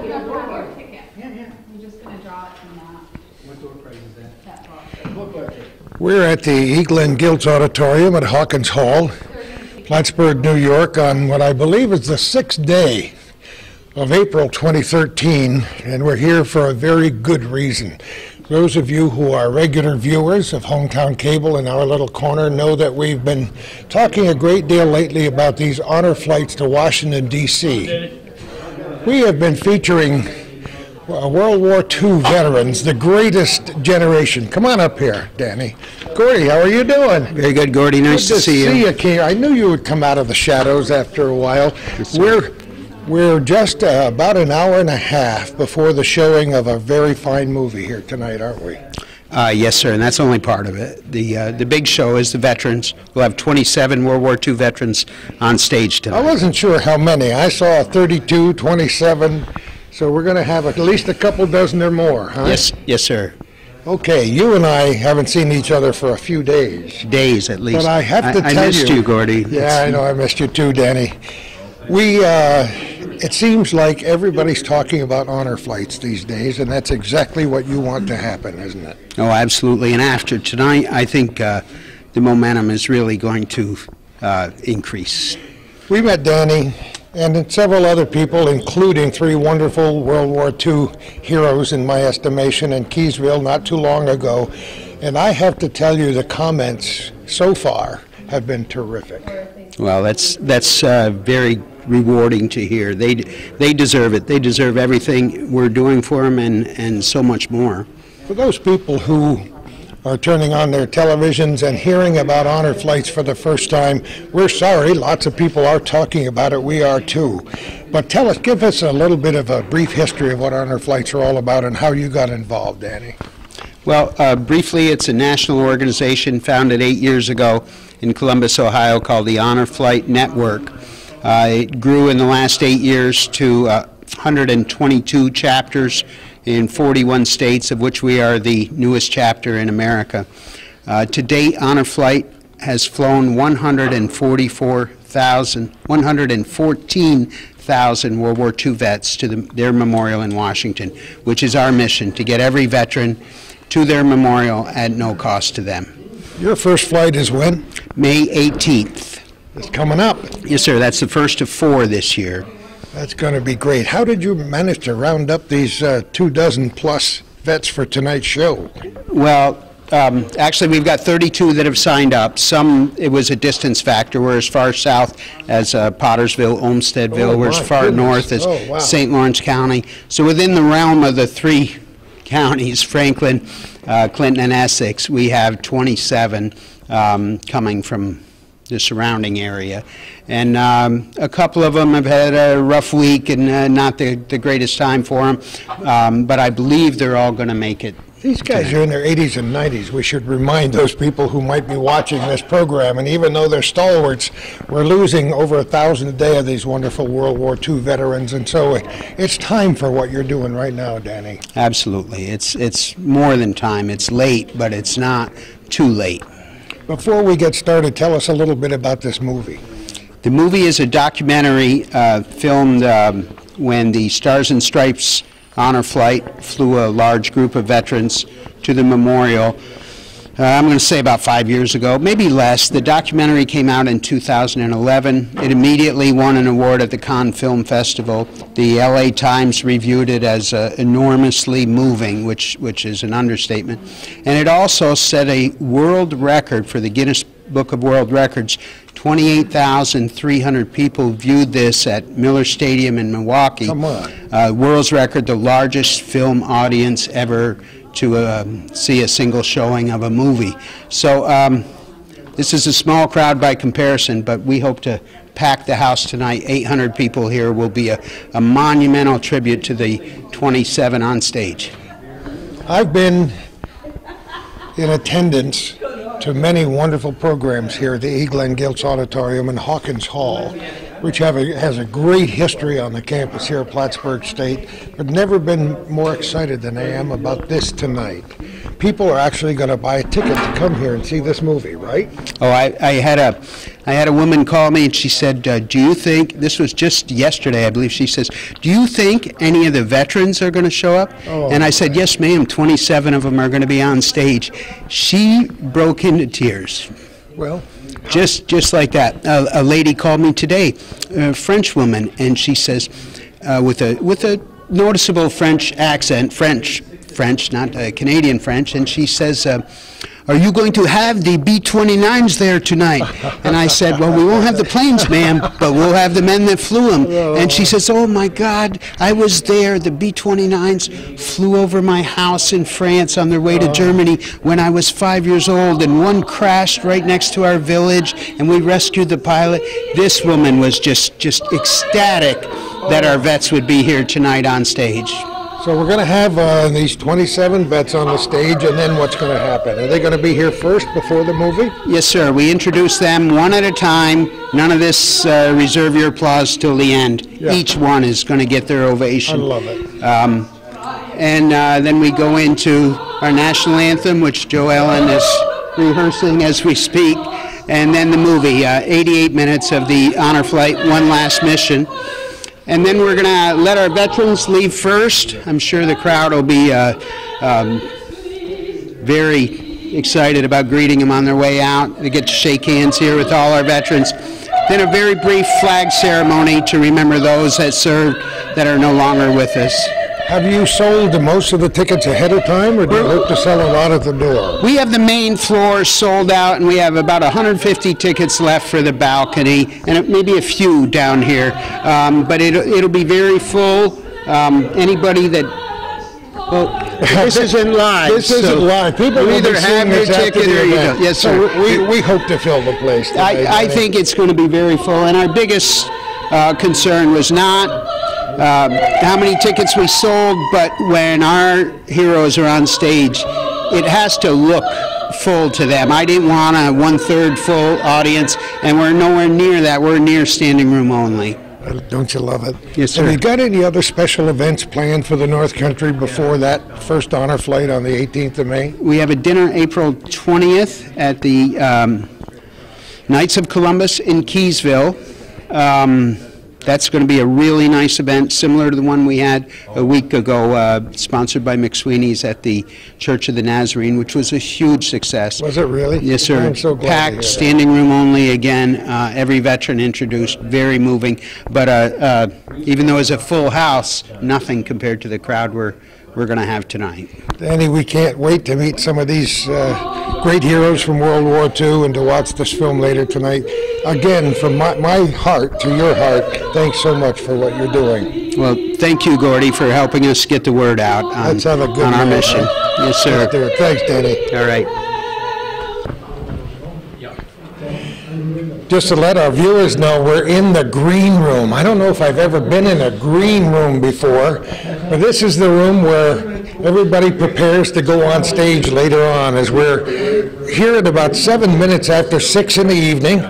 You don't have your ticket. Yeah. You're just going to draw it from that. What door prize is that? That box. Look like it. We're at the Eagle and Giltz Auditorium at Hawkins Hall, Plattsburgh, New York, on what I believe is the 6th day of April 2013, and we're here for a very good reason. Those of you who are regular viewers of Hometown Cable in our little corner know that we've been talking a great deal lately about these honor flights to Washington, D.C. We have been featuring World War II veterans, the greatest generation. Come on up here, Danny. Gordy, how are you doing? Very good, Gordy. Nice to see you. King. I knew you would come out of the shadows after a while. Yes, We're just about an hour and a half before the showing of a very fine movie here tonight, aren't we? Yes, sir, and that's only part of it. The big show is the veterans. We'll have 27 World War II veterans on stage tonight. I wasn't sure how many. I saw 32, 27, so we're going to have at least a couple dozen or more, huh? Yes, sir. Okay, you and I haven't seen each other for a few days. Days, at least. But I have to tell you. I missed you, Gordy. Yeah, I know, I missed you too, Danny. It seems like everybody's talking about honor flights these days, and that's exactly what you want to happen, isn't it? Oh, absolutely. And after tonight, I think the momentum is really going to increase. We met Danny and several other people, including 3 wonderful World War II heroes, in my estimation, in Keysville not too long ago. And I have to tell you, the comments so far have been terrific. Well, that's very rewarding to hear. They deserve it. They deserve everything we're doing for them and so much more. For those people who are turning on their televisions and hearing about honor flights for the first time, we're sorry. Lots of people are talking about it. We are too. But give us a little bit of a brief history of what honor flights are all about and how you got involved, Danny. Well, briefly, it's a national organization founded 8 years ago in Columbus, Ohio, called the Honor Flight Network. It grew in the last 8 years to 122 chapters in 41 states, of which we are the newest chapter in America. To date, Honor Flight has flown 114,000 World War II vets to their memorial in Washington, which is our mission, to get every veteran to their memorial at no cost to them. Your first flight is when? May 18th. It's coming up. Yes, sir. That's the first of 4 this year. That's going to be great. How did you manage to round up these 24 plus vets for tonight's show? Well, actually, we've got 32 that have signed up. Some, it was a distance factor. We're as far south as Pottersville, Olmstedville. We're as far north as St. Lawrence County. So within the realm of the 3 counties, Franklin, Clinton, and Essex, we have 27 coming from the surrounding area. And a couple of them have had a rough week and not the greatest time for them, but I believe they're all going to make it. These guys are in their 80s and 90s. We should remind those people who might be watching this program, and even though they're stalwarts, we're losing over 1,000 a day of these wonderful World War II veterans, and so it's time for what you're doing right now, Danny. Absolutely. It's more than time. It's late, but it's not too late. Before we get started, tell us a little bit about this movie. The movie is a documentary filmed when the Stars and Stripes Honor Flight flew a large group of veterans to the memorial. I'm going to say about 5 years ago, maybe less. The documentary came out in 2011. It immediately won an award at the Cannes Film Festival. The LA Times reviewed it as enormously moving, which is an understatement. And it also set a world record for the Guinness Book of World Records. 28,300 people viewed this at Miller Stadium in Milwaukee. Come on. World's record, the largest film audience ever to see a single showing of a movie. So this is a small crowd by comparison, but we hope to pack the house tonight. 800 people here will be a monumental tribute to the 27 on stage. I've been in attendance to many wonderful programs here at the Eagle and Giltz Auditorium in Hawkins Hall, which has a great history on the campus here at Plattsburgh State, but never been more excited than I am about this tonight. People are actually going to buy a ticket to come here and see this movie, right? Oh, I had I had a woman call me and she said, do you think, this was just yesterday, I believe, she says, do you think any of the veterans are going to show up? Oh, and I said, yes, ma'am, 27 of them are going to be on stage. She broke into tears. Well, Just like that. A lady called me today, a French woman, and she says, with a noticeable French accent, French, not Canadian French, and she says, are you going to have the B-29s there tonight? And I said, well, we won't have the planes, ma'am, but we'll have the men that flew them. And she says, oh my God, I was there. The B-29s flew over my house in France on their way to Germany when I was 5 years old, and one crashed right next to our village, and we rescued the pilot. This woman was just ecstatic that our vets would be here tonight on stage. so we're going to have these 27 vets on the stage, and then what's going to happen? Are they going to be here first before the movie? Yes, sir. We introduce them one at a time. None of this reserve your applause till the end. Yeah. Each one is going to get their ovation. I love it. And then we go into our national anthem, which Joe Ellen is rehearsing as we speak. And then the movie, 88 minutes of the honor flight, One Last Mission. And then we're going to let our veterans leave first. I'm sure the crowd will be very excited about greeting them on their way out. They get to shake hands here with all our veterans. Then a very brief flag ceremony to remember those that served that are no longer with us. Have you sold most of the tickets ahead of time, or do you hope to sell a lot at the door? We have the main floor sold out, and we have about 150 tickets left for the balcony, and maybe a few down here. But it'll be very full. Anybody that... Well, this isn't live. This isn't so live. People you will either be have seeing your this after ticket the or you event. don't. Yes, sir. So we hope to fill the place today. I think it's going to be very full, and our biggest concern was not how many tickets we sold, but when our heroes are on stage, it has to look full to them. I didn't want a one-third full audience, and we're nowhere near that. We're near standing room only. Don't you love it? Yes, sir. Have you got any other special events planned for the North Country before that first honor flight on the 18th of May? We have a dinner April 20th at the Knights of Columbus in Keysville. That's going to be a really nice event, similar to the one we had a week ago, sponsored by McSweeney's at the Church of the Nazarene, which was a huge success. Was it really? Yes, sir. I'm so glad to hear Packed, that. standing room only again. Every veteran introduced, very moving. But even though it's a full house, nothing compared to the crowd we're going to have tonight. Danny, we can't wait to meet some of these great heroes from World War II and to watch this film later tonight. Again, from my heart to your heart, thanks so much for what you're doing. Well, thank you, Gordy, for helping us get the word out on, Let's have a good on our night, mission. huh? Yes, sir. Let's do it. Thanks, Danny. All right. Just to let our viewers know, we're in the green room. I don't know if I've ever been in a green room before, but this is the room where everybody prepares to go on stage later on, as we're here at about 7 minutes after 6 in the evening.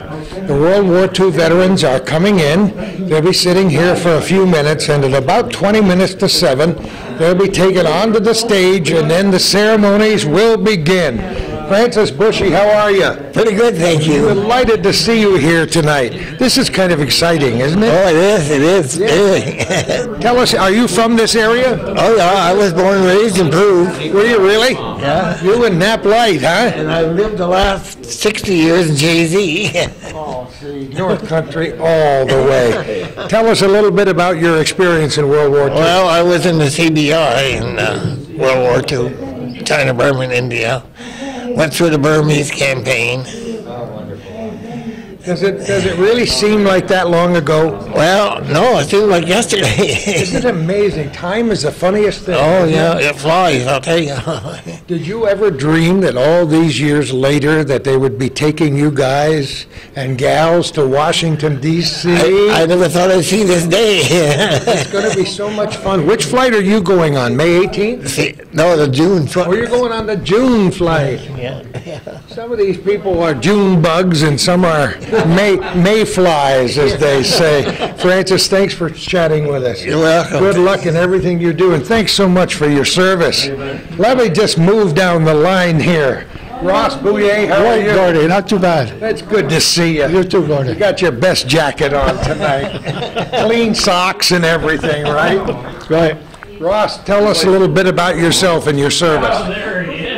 The World War II veterans are coming in. They'll be sitting here for a few minutes, and at about 20 minutes to 7, they'll be taken onto the stage, and then the ceremonies will begin. Francis Bushy, how are you? Pretty good, thank you. Delighted to see you here tonight. This is kind of exciting, isn't it? Oh, it is. Really. Tell us, are you from this area? Oh, yeah, I was born and raised in Peru. Were you really? Yeah. You in Nap Light, huh? And I lived the last 60 years in Jay-Z. Oh, see, North Country all the way. Tell us a little bit about your experience in World War II. Well, I was in the CBI in World War II, China, Burma, and India. Went through the Burmese campaign. Does it really seem like that long ago? Well, no, it seemed like yesterday. Isn't it amazing? Time is the funniest thing. Oh, isn't yeah, it? it flies, I'll tell you. Did you ever dream that all these years later that they would be taking you guys and gals to Washington, D.C.? I never thought I'd see this day. It's going to be so much fun. Which flight are you going on, May 18th? No, the June. Oh, you're going on the June flight. Yeah. Some of these people are June bugs and some are May flies, as they say. Francis, thanks for chatting with us. You're welcome. Good luck in everything you do, and thanks so much for your service. Let me just move down the line here. Ross Bouye, how are you? Gordy, not too bad. It's good to see you. You too, Gordy. You got your best jacket on tonight. Clean socks and everything, right? Right. Ross, tell us a little bit about yourself and your service.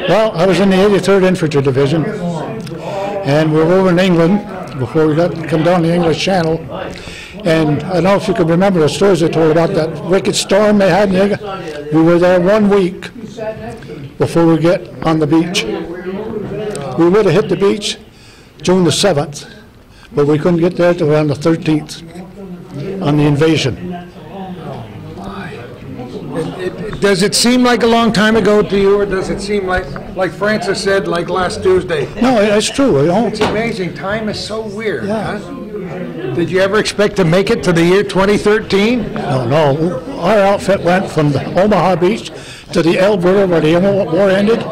Well, I was in the 83rd Infantry Division, and we were over in England before we come down the English Channel. And I don't know if you can remember the stories they told about that wicked storm they had. We were there 1 week before we get on the beach. We would have hit the beach June the 7th, but we couldn't get there till around the 13th on the invasion. Does it seem like a long time ago to you, or does it seem like Francis said, like last Tuesday? No, it's true. It's amazing. Time is so weird. Yeah. Huh? Did you ever expect to make it to the year 2013? No. Our outfit went from the Omaha Beach to the Elbe River where the war ended.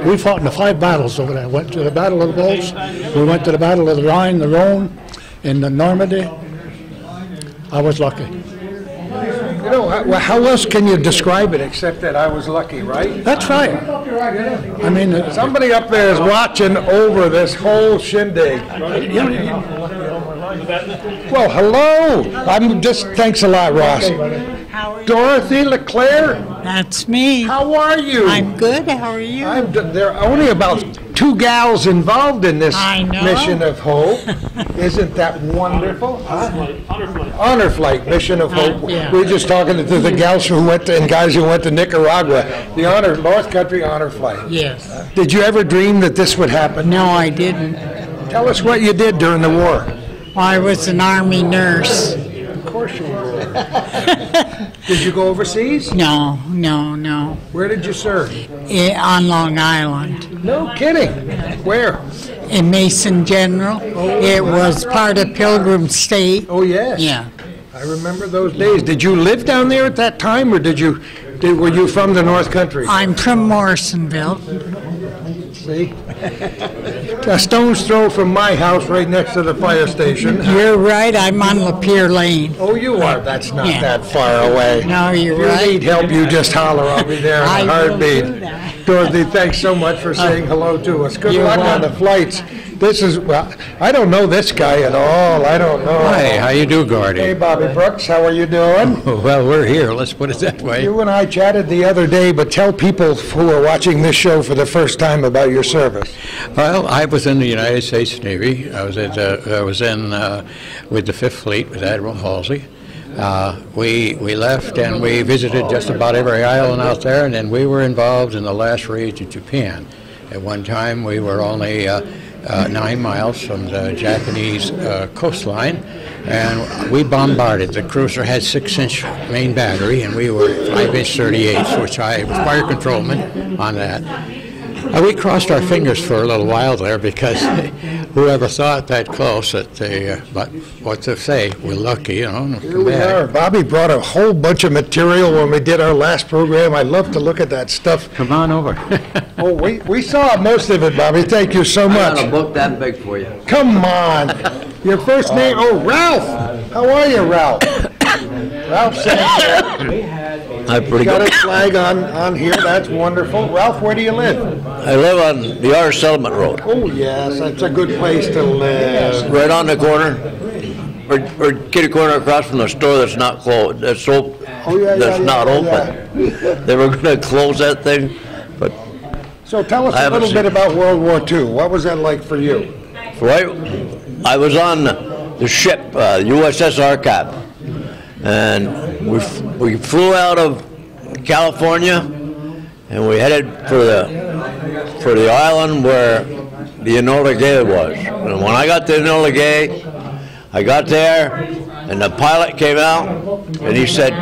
We fought in the 5 battles over there. Went to the Battle of the Bulge. We went to the Battle of the Rhine, the Rhone, in the Normandy. I was lucky. You know, how else can you describe it except that I was lucky, right? That's right. I mean, Somebody up there is watching over this whole shindig. Well, hello. Thanks a lot, Ross. Dorothy LeClaire? That's me. How are you? I'm good. How are you? There are only about 2 gals involved in this I know. Mission of Hope. Isn't that wonderful? Honor Flight, Mission of Hope. Yeah. We were just talking to the gals who went to, and guys who went to Nicaragua. The North Country Honor Flight. Yes. Did you ever dream that this would happen? No, I didn't. Tell us what you did during the war. I was an Army nurse. Of course you were. Did you go overseas? No. Where did you serve? On Long Island. No kidding. Where? In Mason General. It was part of Pilgrim State. Oh, yes. Yeah. I remember those days. Did you live down there at that time, or were you from the North Country? I'm from Morrisonville. See? A stone's throw from my house right next to the fire station. You're right. I'm on Lapeer Lane. Oh, you are? That's not Yeah. that far away. No, you're If right. you need help, you just holler. I'll be there in a I will heartbeat. do that. Dorothy, thanks so much for saying hello to us. Good You're luck on the welcome. flights. I don't know this guy at all. I don't know. Hi, how you do, Gordy? Hey, Bobby Brooks, how are you doing? Well, we're here, let's put it that way. You and I chatted the other day, but tell people who are watching this show for the first time about your service. Well, I was in the United States Navy. I was in with the 5th Fleet with Admiral Halsey. We left and we visited just about every island out there, and then we were involved in the last raid to Japan. At one time, we were only 9 miles from the Japanese coastline, and we bombarded. The cruiser had 6-inch main battery, and we were 5-inch 38s, which I was fire controlman on that. We crossed our fingers for a little while there because whoever thought that close that but what to say, we're lucky, you know. Here we are. Bobby brought a whole bunch of material when we did our last program. I'd love to look at that stuff. Come on over. Oh, we saw most of it, Bobby. Thank you so I got a much. book that big for you. Come on. Your first name? Oh, Ralph. How are you, Ralph? Ralph said I'm pretty got good. a flag on here. That's wonderful. Ralph, where do you live? I live on the Irish Settlement Road, Oh, yes. That's a good place to live. right on the corner, or kitty corner across from the store that's not closed. That's not open. They were going to close that thing, but So tell us I a haven't little seen bit about World War II. What was that like for you? right. I was on the ship, USS Arcap, and we flew out of California, and we headed for the island where the Enola Gay was. And when I got to Enola Gay, I got there, and the pilot came out, and he said,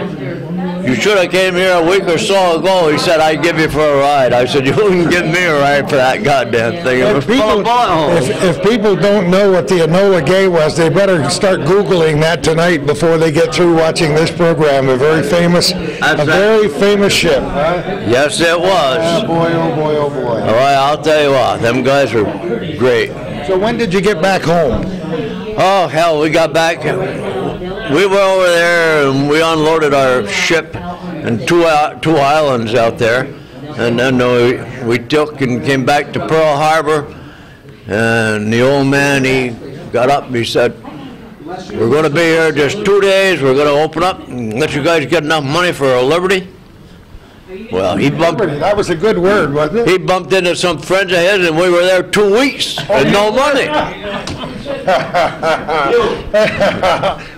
"You should have came here a week or so ago." He said, "I'd give you for a ride." I said, "You wouldn't give me a ride for that goddamn thing. It was full of bullet holes." If people don't know what the Enola Gay was, they better start Googling that tonight before they get through watching this program. A very famous ship. Huh? Yes, it was. Oh boy, oh boy, oh boy. All right, I'll tell you what, them guys were great. So when did you get back home? Oh, hell, we got back. We were over there and we unloaded our ship and two islands out there. And then we took and came back to Pearl Harbor, and the old man, he got up and he said, we're going to be here just 2 days. We're going to open up and let you guys get enough money for a liberty. Well, That was a good word, wasn't it? he bumped into some friends of his, and we were there 2 weeks and no money.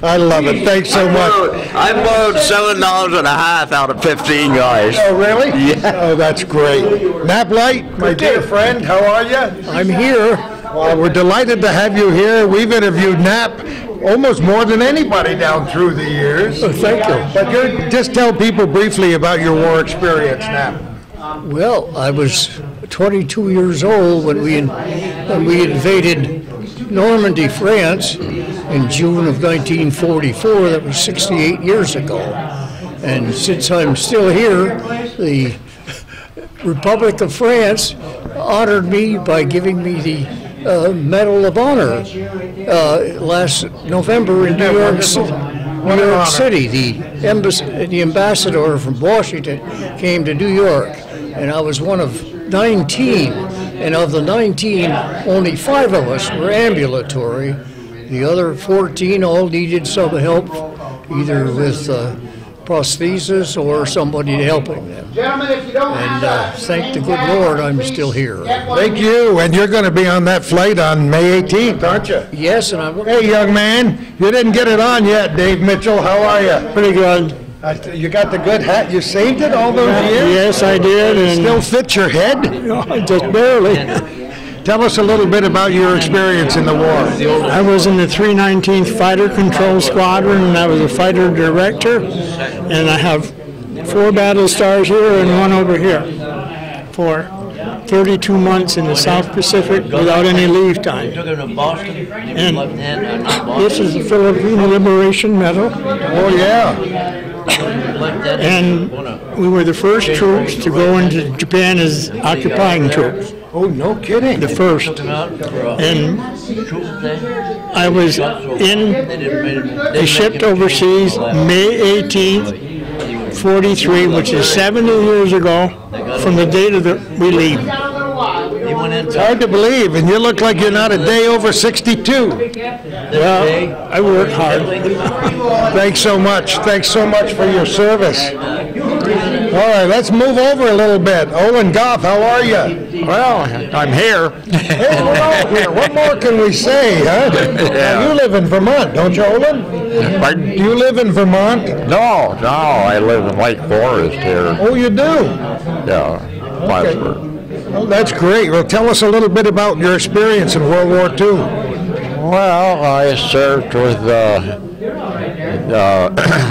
I love it. Thanks so much. I borrowed $7.50 out of 15 guys. Oh, really? Yeah. Oh, that's great. Naplight, my dear friend, how are you? I'm here. Well, we're delighted to have you here. We've interviewed Nap almost more than anybody down through the years. Oh, thank you. But just tell people briefly about your war experience, Nap. Well, I was 22 years old when we invaded Normandy, France, in June of 1944. That was 68 years ago. And since I'm still here, the Republic of France honored me by giving me the Medal of Honor last November in New York City. The ambassador from Washington came to New York, and I was one of 19. And of the 19, only 5 of us were ambulatory. The other 14 all needed some help, either with prosthesis or somebody helping them. And thank the good Lord I'm still here. Thank you. And you're going to be on that flight on May 18th, aren't you? Yes, and I'm... Hey, young man, you didn't get it on yet, Dave Mitchell. How are you? Pretty good. You got the good hat. You saved it all those years? Yes, I did. And Still fits your head? just barely. Tell us a little bit about your experience in the war. I was in the 319th Fighter Control Squadron, and I was a fighter director. And I have 4 battle stars here and 1 over here for 32 months in the South Pacific without any leave time. And this is the Philippine Liberation Medal. Oh, yeah. And we were the first troops to go into Japan as occupying troops. Oh, no kidding. The first. And I was I shipped overseas May 18th, 43, which is 70 years ago from the date of we leave. It's hard to believe, and you look like you're not a day over 62. Well, I work hard. Thanks so much. Thanks so much for your service. All right, let's move over a little bit. Owen Goff, how are you? Well, I'm here. Hey, we're all here. What more can we say, huh? Now, you live in Vermont, don't you, Owen? Pardon? Do you live in Vermont? No, I live in Lake Forest here. Oh, you do? Yeah, Plattsburgh. Oh, that's great. Well, tell us a little bit about your experience in World War II. Well, I served with the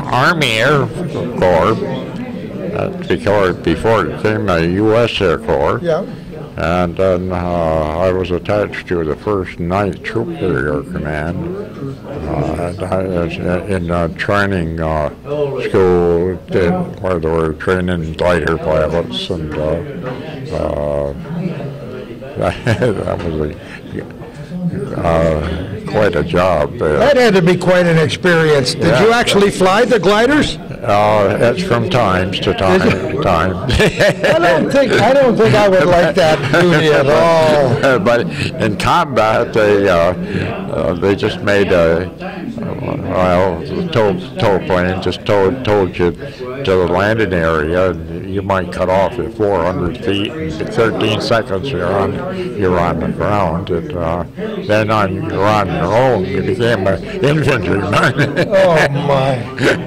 Army Air Corps before it became a U.S. Air Corps. Yeah. And then I was attached to the 1st 9th Troop Air Command. And I was in training school where they were training glider pilots, and that was quite a job there. That had to be quite an experience. Did you actually fly the gliders? It's from times to time. I don't think I would like that duty at all. But in combat, they just made a tow plane just towed you to the landing area, and you might cut off at 400 feet. In 13 seconds, you're on the ground, and then you're on your own. You became an infantryman. Oh my!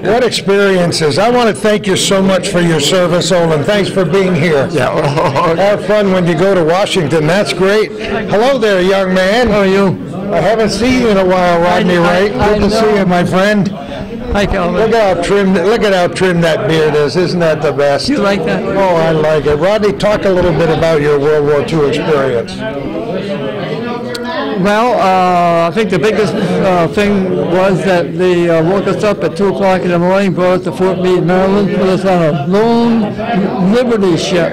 What experiences! I want to thank you so much for your service, Olin. Thanks for being here. Yeah. Have fun when you go to Washington. That's great. Hello there, young man. How are you? I haven't seen you in a while, Rodney Wright. Good to see you, my friend. Hi, Calvin. Look at how trim that beard is. Isn't that the best? You like that? Oh, I like it. Rodney, talk a little bit about your World War II experience. Well, I think the biggest thing was that they woke us up at 2 o'clock in the morning, brought us to Fort Meade, Maryland, put us on a lone Liberty ship.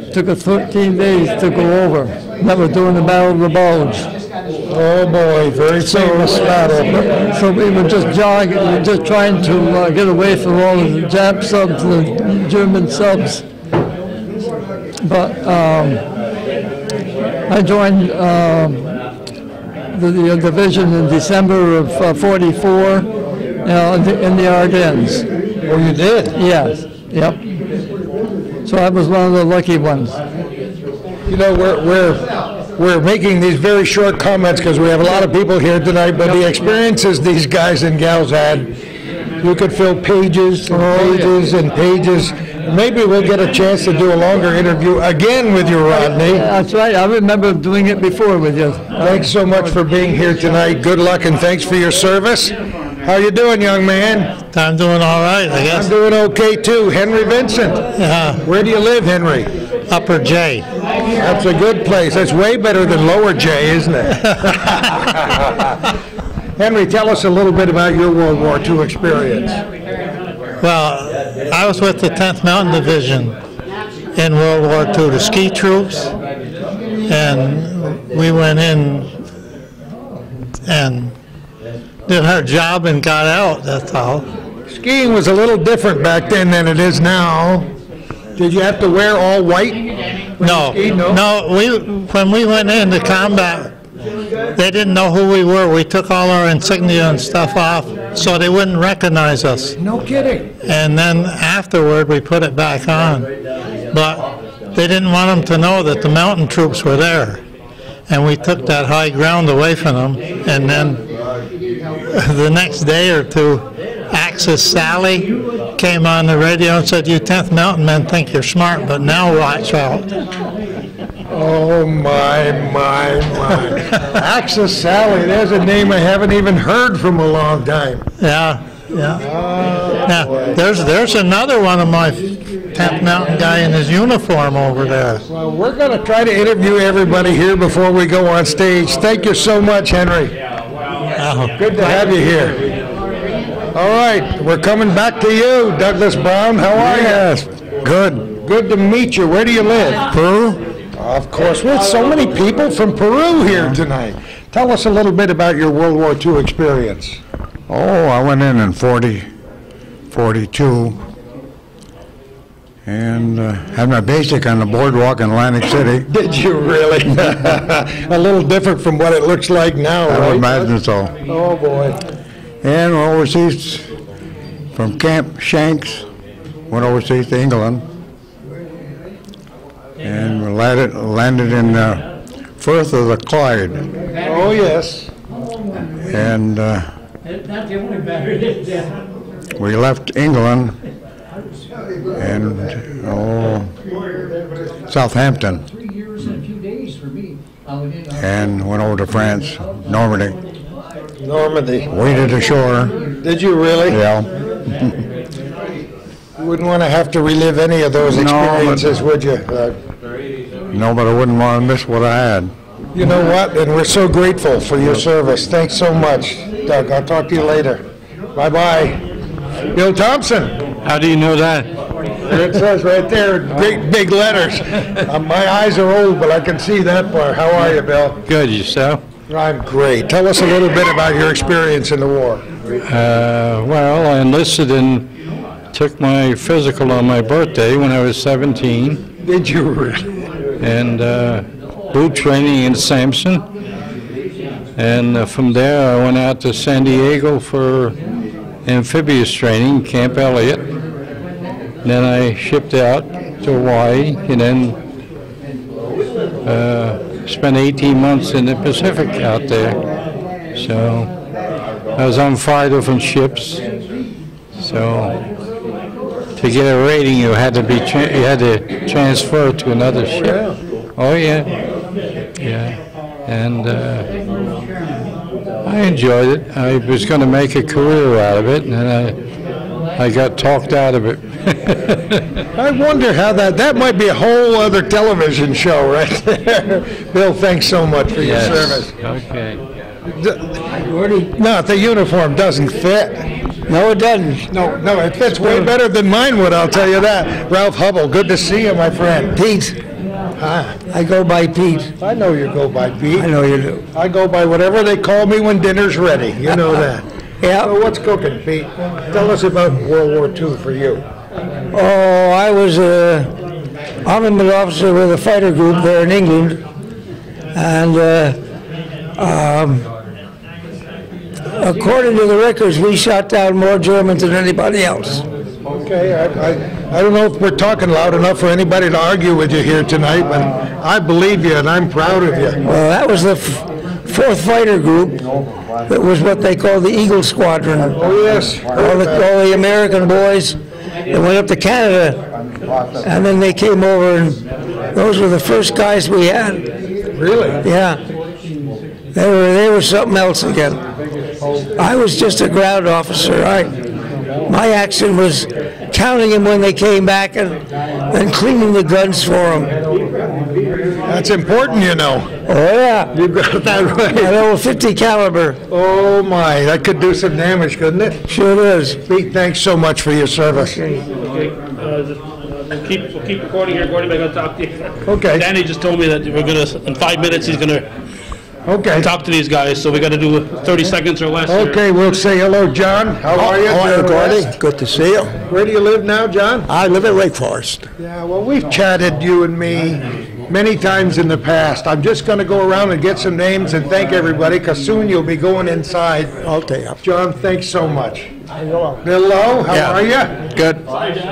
It took us 13 days to go over. That was during the Battle of the Bulge. Oh boy, very famous battle. So we were just jogging, we were just trying to get away from all of the Jap subs and the German subs. but I joined the division in December of '44 in the Ardennes. Oh, you did? Yes. Yep. So I was one of the lucky ones. You know, we're making these very short comments because we have a lot of people here tonight, but the experiences these guys and gals had, you could fill pages and pages and pages. Maybe we'll get a chance to do a longer interview again with you, Rodney. That's right. I remember doing it before with you. Thanks so much for being here tonight. Good luck and thanks for your service. How you doing, young man? I'm doing all right, I guess. I'm doing okay too. Henry Vincent. Yeah. Where do you live, Henry? Upper J. That's a good place. That's way better than Lower J, isn't it? Henry, tell us a little bit about your World War II experience. Well, I was with the 10th Mountain Division in World War II, the ski troops, and we went in and did our job and got out, that's all. Skiing was a little different back then than it is now. Did you have to wear all white? No, when we went into combat, they didn't know who we were. We took all our insignia and stuff off so they wouldn't recognize us. No kidding. And then afterward, we put it back on. But they didn't want them to know that the mountain troops were there. And we took that high ground away from them. And then the next day or two, Axis Sally came on the radio and said, "You 10th Mountain men think you're smart, but now watch out." Oh, my. Axis Sally, there's a name I haven't even heard from a long time. Yeah. Now, there's another one of my 10th Mountain guy in his uniform over there. Well, we're going to try to interview everybody here before we go on stage. Thank you so much, Henry. Good to have you here. All right, we're coming back to you, Douglas Brown. How are you? Yes, good. Good to meet you. Where do you live? Peru? Of course, with so many people from Peru here tonight. Tell us a little bit about your World War II experience. Oh, I went in 42, and had my basic on the boardwalk in Atlantic City. Did you really? A little different from what it looks like now, I right? would imagine so. Oh, boy. And overseas, from Camp Shanks, went overseas to England, and we landed in Firth of the Clyde. Oh, yes. And we left England and Southampton, and went over to France, Normandy. Waded ashore. Did you really? Yeah. You wouldn't want to have to relive any of those experiences, would you? No, but I wouldn't want to miss what I had. You know what? And we're so grateful for your service. Thanks so much, Doug. I'll talk to you later. Bye-bye. Bill Thompson. How do you know that? It says right there, great big letters. My eyes are old, but I can see that far. How are you, Bill? Good, yourself? I'm great. Tell us a little bit about your experience in the war. Well, I enlisted and took my physical on my birthday when I was 17. Did you really? And boot training in Sampson. And from there I went out to San Diego for amphibious training, Camp Elliott. Then I shipped out to Hawaii and then spent 18 months in the Pacific out there. So I was on 5 different ships. So to get a rating, you had to transfer to another ship. Oh yeah, and I enjoyed it. I was going to make a career out of it, and I got talked out of it. I wonder how that might be a whole other television show right there. Bill, thanks so much for your service. Okay. No, the uniform doesn't fit. No, it doesn't. No, it fits way better than mine would, I'll tell you that. Ralph Hubble, good to see you, my friend. Pete. Huh? I go by Pete. I know you go by Pete. I know you do. I go by whatever they call me when dinner's ready. You know that. Yeah. So what's cooking, Pete? Tell us about World War II for you. Oh, I was armament officer with a fighter group there in England, and according to the records, we shot down more Germans than anybody else. Okay, I don't know if we're talking loud enough for anybody to argue with you here tonight, but I believe you and I'm proud of you. Well, that was the 4th Fighter Group. That was what they called the Eagle Squadron. Oh, yes. All the American boys that went up to Canada, and then they came over, and those were the first guys we had. Really? Yeah. They were something else again. I was just a ground officer. My action was counting them when they came back and cleaning the guns for them. That's important, you know. Oh, yeah. You got that right. An old 50 caliber. Oh, my. That could do some damage, couldn't it? Sure does. Pete, thanks so much for your service. Okay. We'll keep recording here, Gordon. I'm going to talk to you. Okay. Danny just told me that we're going to, in 5 minutes, he's going to talk to these guys, so we got to do 30 seconds or less. Okay, we'll say hello, John. How are you? How are you, Gordy? Good to see you. Where do you live now, John? I live at Wake Forest. Yeah, well, we've chatted, you and me, many times in the past. I'm just going to go around and get some names and thank everybody, because soon you'll be going inside. I'll take it. John, thanks so much. Hello, how are you? Good.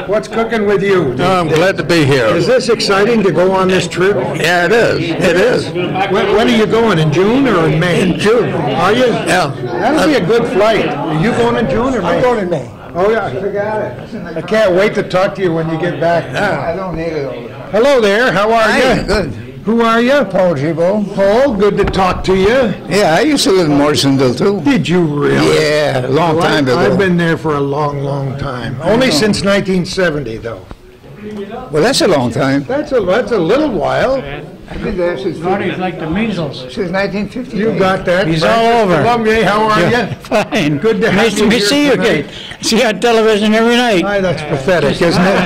What's cooking with you? I'm glad to be here. Is this exciting to go on this trip? Yeah, it is. It is. When are you going, in June or in May? In June. Are you? Yeah. That'll be a good flight. Are you going in June or May? I'm going in May. Oh, yeah, I forgot it. I can't wait to talk to you when you get back. I don't need it. Hello there, how are you? Good. Who are you? Paul Gibo. Paul, good to talk to you. Yeah, I used to live in Morrisonville, too. Did you really? Yeah, a long time ago. I've been there for a long, long time. Only since 1970, though. Well, that's a long time. That's a little while. I've been there since... Marty's like the measles. Since 1958. You got that. He's all over. Columbier, how are you? Fine. Good to have nice you to here see you tonight. again. See you on television every night. Aye, that's pathetic, isn't it?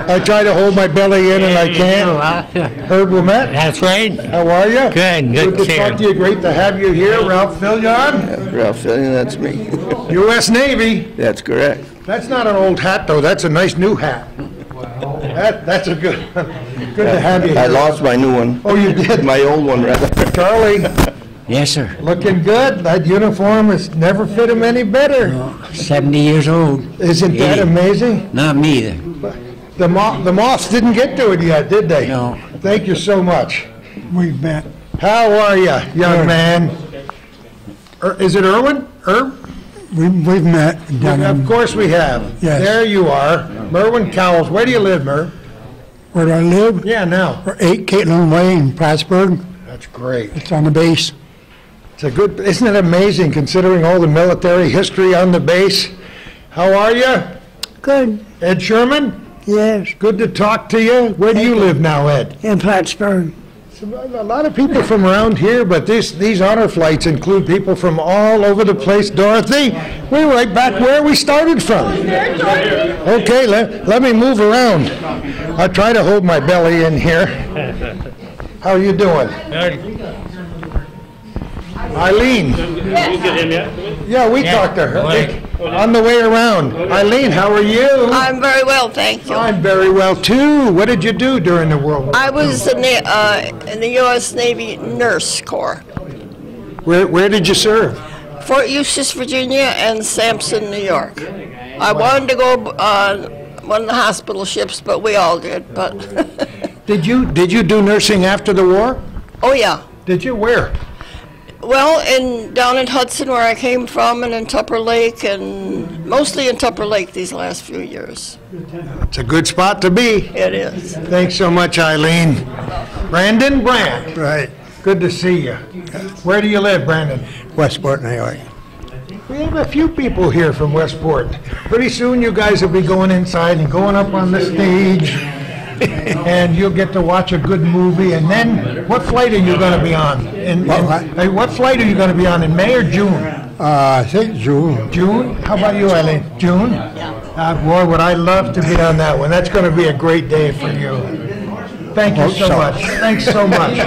I try to hold my belly in and I can't. Herb Wilmette. That's right. How are you? Good. Good to talk to you. Great to have you here. Ralph Fillion. Ralph Fillion, that's me. U.S. Navy. That's correct. That's not an old hat, though. That's a nice new hat. That's a good to have you here. I lost my new one. Oh, you did? My old one, rather. Charlie. Yes, sir. Looking good. That uniform has never fit him any better. 70 years old. Isn't that amazing? Not me either. The moths didn't get to it yet, did they? No. Thank you so much. We've met. How are you, young man? Is it Irwin? Herb? We've met. Of course we have. Yes. There you are. Merwin Cowles. Where do you live, Merv? Where do I live? Yeah, now. 8 Caitlin Way in Plattsburgh. That's great. It's on the base. It's a good, isn't it amazing considering all the military history on the base? How are you? Good. Ed Sherman? Yes. Good to talk to you. Where do you live now, Ed? In Plattsburgh. A lot of people from around here, but these honor flights include people from all over the place. Dorothy, we're right back where we started from. Okay, let me move around. I'll try to hold my belly in here. How are you doing? Eileen. Yeah, we talked to her. On the way around. Eileen, how are you? I'm very well, thank you. I'm very well, too. What did you do during the World War? I was in the U.S. Navy Nurse Corps. Where did you serve? Fort Eustis, Virginia, and Sampson, New York. I wanted to go on one of the hospital ships, but we all did. But Did you do nursing after the war? Oh, yeah. Did you? Where? Well, down in Hudson, where I came from, and in Tupper Lake, and mostly in Tupper Lake these last few years. It's a good spot to be. It is. Thanks so much, Eileen. Brandon Brandt. Right. Good to see you. Where do you live, Brandon? Westport, New York. We have a few people here from Westport. Pretty soon you guys will be going inside and going up on the stage, and you'll get to watch a good movie. And then, what flight are you going to be on? What flight are you going to be on, in May or June? I think June. June? How about you, Eileen? June? Boy, would I love to be on that one. That's going to be a great day for you. Thank you so much. Thanks so much.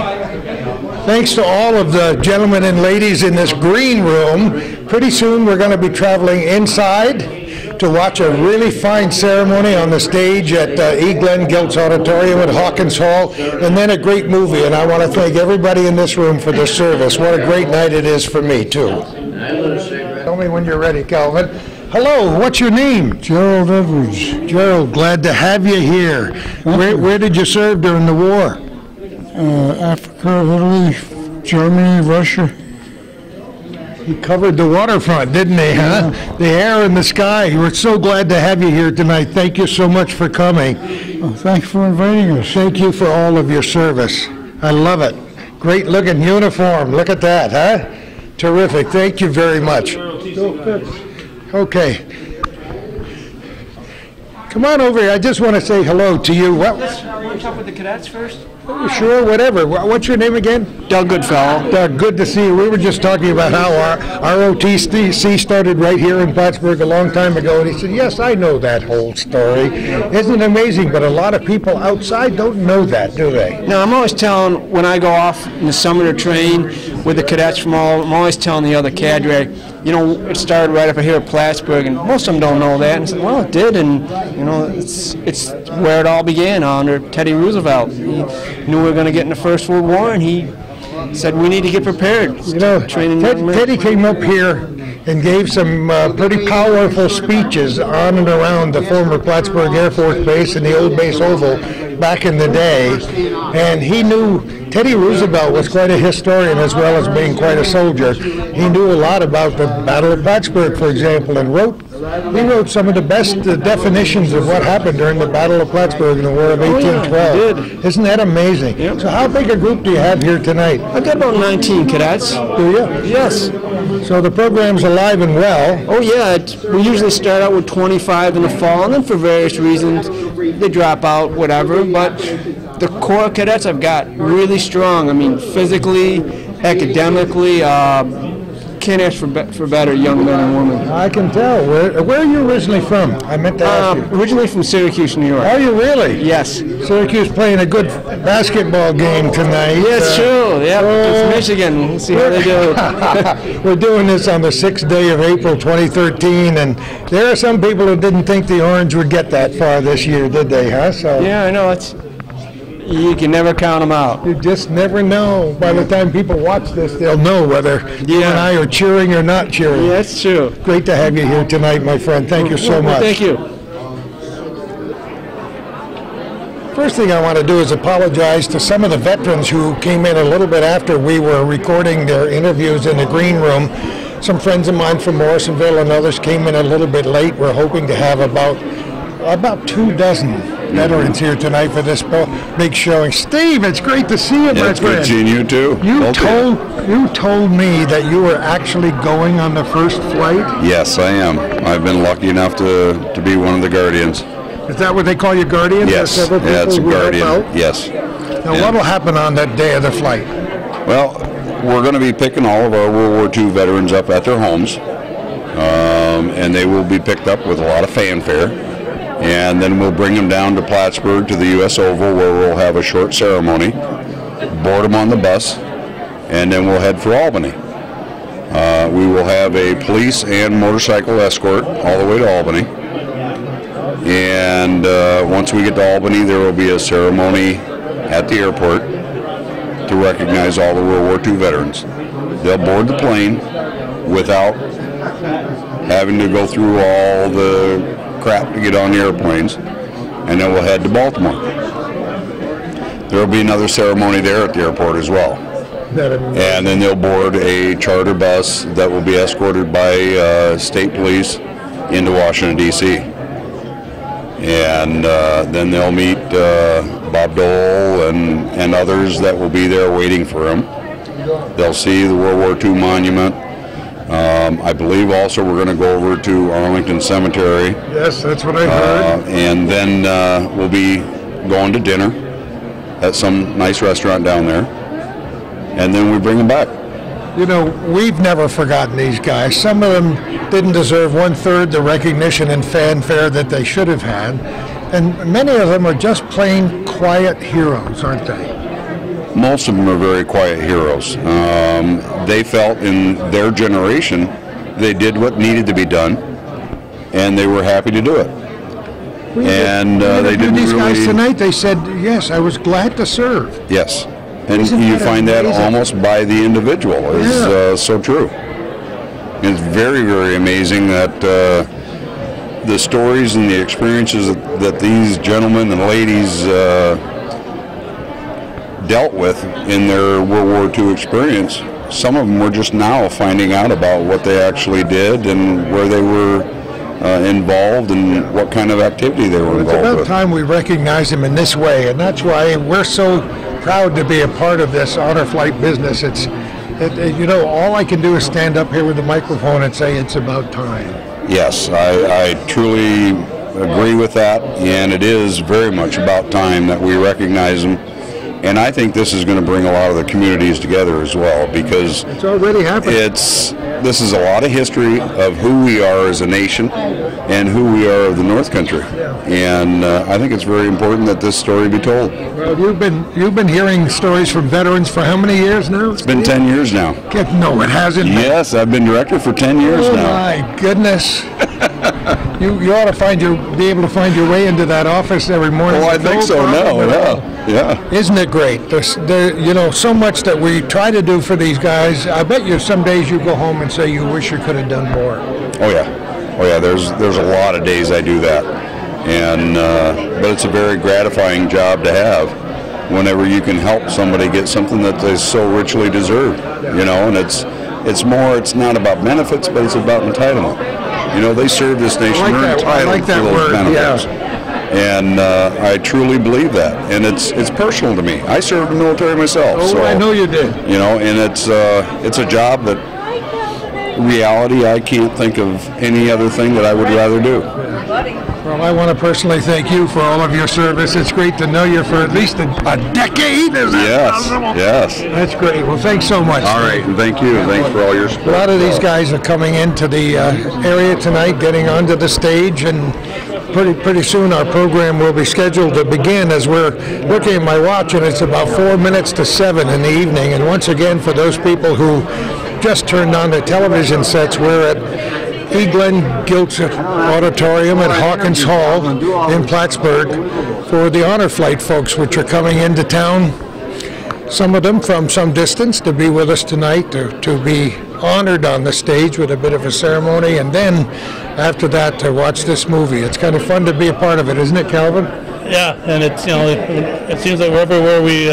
Thanks to all of the gentlemen and ladies in this green room. Pretty soon we're going to be traveling inside to watch a really fine ceremony on the stage at E. Glenn Giltz Auditorium at Hawkins Hall, and then a great movie. And I want to thank everybody in this room for their service. What a great night it is for me, too. Tell me when you're ready, Calvin. Hello, what's your name? Gerald Edwards. Gerald, glad to have you here. Where did you serve during the war? Africa, Italy, Germany, Russia. He covered the waterfront, didn't he, huh? Yeah. The air and the sky. We're so glad to have you here tonight. Thank you so much for coming. Oh, thanks for inviting us. Thank you for all of your service. I love it. Great looking uniform. Look at that, huh? Terrific. Thank you very much. Okay. Come on over here. I just want to say hello to you. Want to talk with the cadets first? Sure, whatever. What's your name again? Doug Goodfellow. Doug, good to see you. We were just talking about how our ROTC started right here in Plattsburgh a long time ago, and he said, yes, I know that whole story. Isn't it amazing? But a lot of people outside don't know that, do they? No, I'm always telling, when I go off in the summer to train with the cadets from I'm always telling the other cadre, you know, it started right up here at Plattsburgh, and most of them don't know that. And I said, well, it did, and, you know, it's where it all began under Teddy Roosevelt. He knew we were going to get in the First World War, and he said we need to get prepared. You know, Teddy came up here and gave some pretty powerful speeches on and around the former Plattsburgh Air Force Base and the old base oval back in the day, and he knew Teddy Roosevelt was quite a historian as well as being quite a soldier. He knew a lot about the Battle of Plattsburgh, for example, and he wrote some of the best definitions of what happened during the Battle of Plattsburgh in the War of 1812. Isn't that amazing? Yep. So how big a group do you have here tonight? I've got about 19 cadets. Do you? Yes. So the program's alive and well. Oh yeah, we usually start out with 25 in the fall, and then for various reasons they drop out, whatever, but the core cadets I've got really strong. I mean, physically, academically, can't ask for better young men and women. I can tell. Where are you originally from? I meant to ask you. Originally from Syracuse, New York. Are you really? Yes. Syracuse playing a good basketball game tonight. Yes, true. Yeah, it's Michigan. We'll see how they do. We're doing this on the 6th day of April 2013, and there are some people who didn't think the Orange would get that far this year, did they, huh? So. Yeah, I know. You can never count them out. You just never know. By the time people watch this, they'll know whether you and I are cheering or not cheering. Yeah, that's true. Great to have you here tonight, my friend. Thank you so much. Thank you. First thing I want to do is apologize to some of the veterans who came in a little bit after we were recording their interviews in the green room. Some friends of mine from Morrisonville and others came in a little bit late. We're hoping to have about 24 veterans here tonight for this big showing. Steve, it's great to see you, my friend. It's good seeing you too. You told me that you were actually going on the first flight? Yes, I am. I've been lucky enough to be one of the guardians. Is that what they call you, guardian? Yes, it's a guardian. Yes. Now, what will happen on that day of the flight? Well, we're going to be picking all of our World War II veterans up at their homes, and they will be picked up with a lot of fanfare. And then we'll bring them down to Plattsburgh to the U.S. Oval, where we'll have a short ceremony, board them on the bus, and then we'll head for Albany. We will have a police and motorcycle escort all the way to Albany. And once we get to Albany, there will be a ceremony at the airport to recognize all the World War II veterans. They'll board the plane without having to go through all the crap to get on the airplanes, and then we'll head to Baltimore. There will be another ceremony there at the airport as well. And then they'll board a charter bus that will be escorted by state police into Washington, D.C. And then they'll meet Bob Dole and others that will be there waiting for them. They'll see the World War II monument. I believe also we're going to go over to Arlington Cemetery. Yes, that's what I heard. And then we'll be going to dinner at some nice restaurant down there. And then we bring them back. You know, we've never forgotten these guys. Some of them didn't deserve 1/3 the recognition and fanfare that they should have had. And many of them are just plain quiet heroes, aren't they? Most of them are very quiet heroes. They felt in their generation they did what needed to be done, and they were happy to do it. And they didn't these guys really. tonight, they said, yes, I was glad to serve. Yes, and Isn't you that find that amazing? almost by the individual is so true. It's very, very amazing that the stories and the experiences that these gentlemen and ladies dealt with in their World War II experience. Some of them were just now finding out about what they actually did and where they were involved and what kind of activity they were It's involved about with. time we recognize them in this way, and that's why we're so proud to be a part of this honor flight business. You know, all I can do is stand up here with the microphone and say it's about time. Yes, I truly agree with that, and it is very much about time that we recognize them. And I think this is going to bring a lot of the communities together as well, because It's already happening. this is a lot of history of who we are as a nation and who we are of the North Country. And I think it's very important that this story be told. Well, you've been hearing stories from veterans for how many years now? It's been 10 years now. No, it hasn't. Yes, I've been director for 10 years Oh now. my goodness! you ought to be able to find your way into that office every morning. Well, I think so now. Yeah. Isn't it great? You know, so much that we try to do for these guys. I bet you some days you go home and say you wish you could have done more. Oh yeah. There's a lot of days I do that, and but it's a very gratifying job to have. Whenever you can help somebody get something that they so richly deserve, you know, and it's not about benefits, but it's about entitlement. You know, they serve this nation. They're entitled to those benefits. And I truly believe that, and it's personal to me. I served in the military myself. Oh, so, I know you did. You know, and it's a job that, reality, I can't think of any other thing that I would rather do. Well, I want to personally thank you for all of your service. It's great to know you for at least a decade. Is that possible? Yes. That's great. Well, thanks so much. All right, and thank you. Thanks for all your support. A lot of these guys are coming into the area tonight, getting onto the stage, and pretty soon our program will be scheduled to begin. As we're looking at my watch, and it's about 4 minutes to 7 in the evening. And once again, for those people who just turned on their television sets, we're at E. Glenn Giltz Auditorium at Hawkins Hall in Plattsburgh for the honor flight folks, which are coming into town, some of them from some distance, to be with us tonight, to be honored on the stage with a bit of a ceremony, and then after that to watch this movie. It's kind of fun to be a part of it, isn't it, Calvin? Yeah, and it's, you know, it seems like everywhere we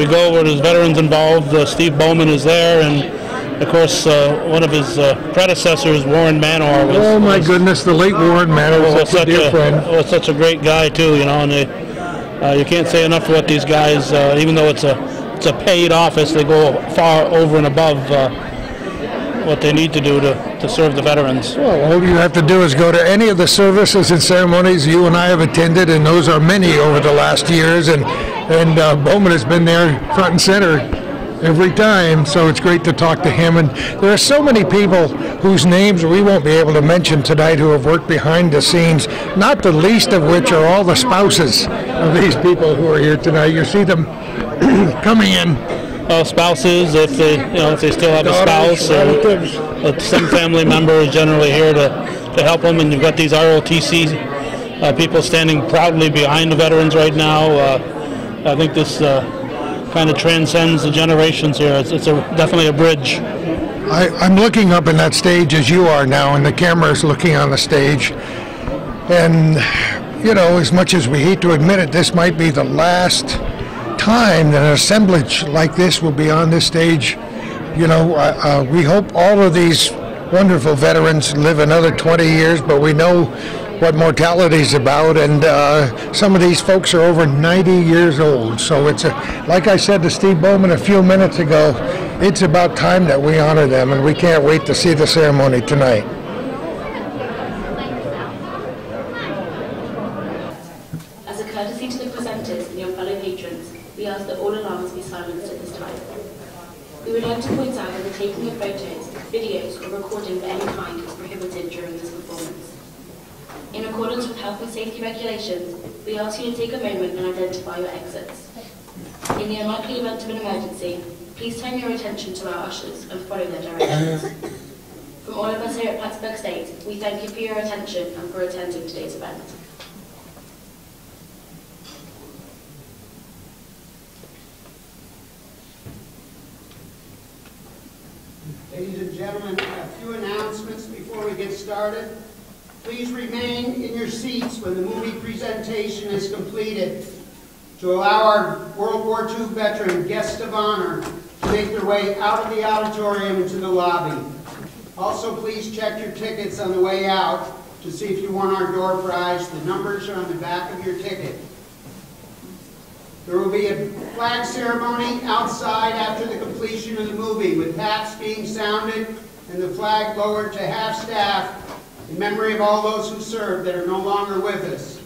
go where there's veterans involved. Steve Bowman is there, and of course, one of his predecessors, Warren Manor, oh my goodness, the late Warren Manor was such a dear friend. Was such a great guy too, you know. And you can't say enough for what these guys, even though it's a paid office, they go far over and above what they need to do to serve the veterans. Well, all you have to do is go to any of the services and ceremonies you and I have attended, and those are many over the last years, and Bowman has been there front and center every time, so it's great to talk to him. And there are so many people whose names we won't be able to mention tonight who have worked behind the scenes, not the least of which are all the spouses of these people who are here tonight. You see them coming in. Spouses, if they still have a spouse, or some family member is generally here to help them, and you've got these ROTC people standing proudly behind the veterans right now. I think this kind of transcends the generations here. It's definitely a bridge. I'm looking up in that stage as you are now, and the camera is looking on the stage. And, you know, as much as we hate to admit it, this might be the last time that an assemblage like this will be on this stage. You know, we hope all of these wonderful veterans live another 20 years, but we know what mortality is about, and some of these folks are over 90 years old. So it's like I said to Steve Bowman a few minutes ago, it's about time that we honor them, and we can't wait to see the ceremony tonight. As a courtesy to the presenters and your fellow patrons, we ask that all alarms be silenced at this time. We would like to point out that the taking of photos, videos, or recording of any kind is prohibited during this performance. In accordance with health and safety regulations, we ask you to take a moment and identify your exits. In the unlikely event of an emergency, please turn your attention to our ushers and follow their directions. From all of us here at Plattsburgh State, we thank you for your attention and for attending today's event. Ladies and gentlemen, a few announcements before we get started. Please remain in your seats when the movie presentation is completed to allow our World War II veteran guests of honor to make their way out of the auditorium into the lobby. Also, please check your tickets on the way out to see if you won our door prize. The numbers are on the back of your ticket. There will be a flag ceremony outside after the completion of the movie, with hats being sounded and the flag lowered to half-staff in memory of all those who served that are no longer with us.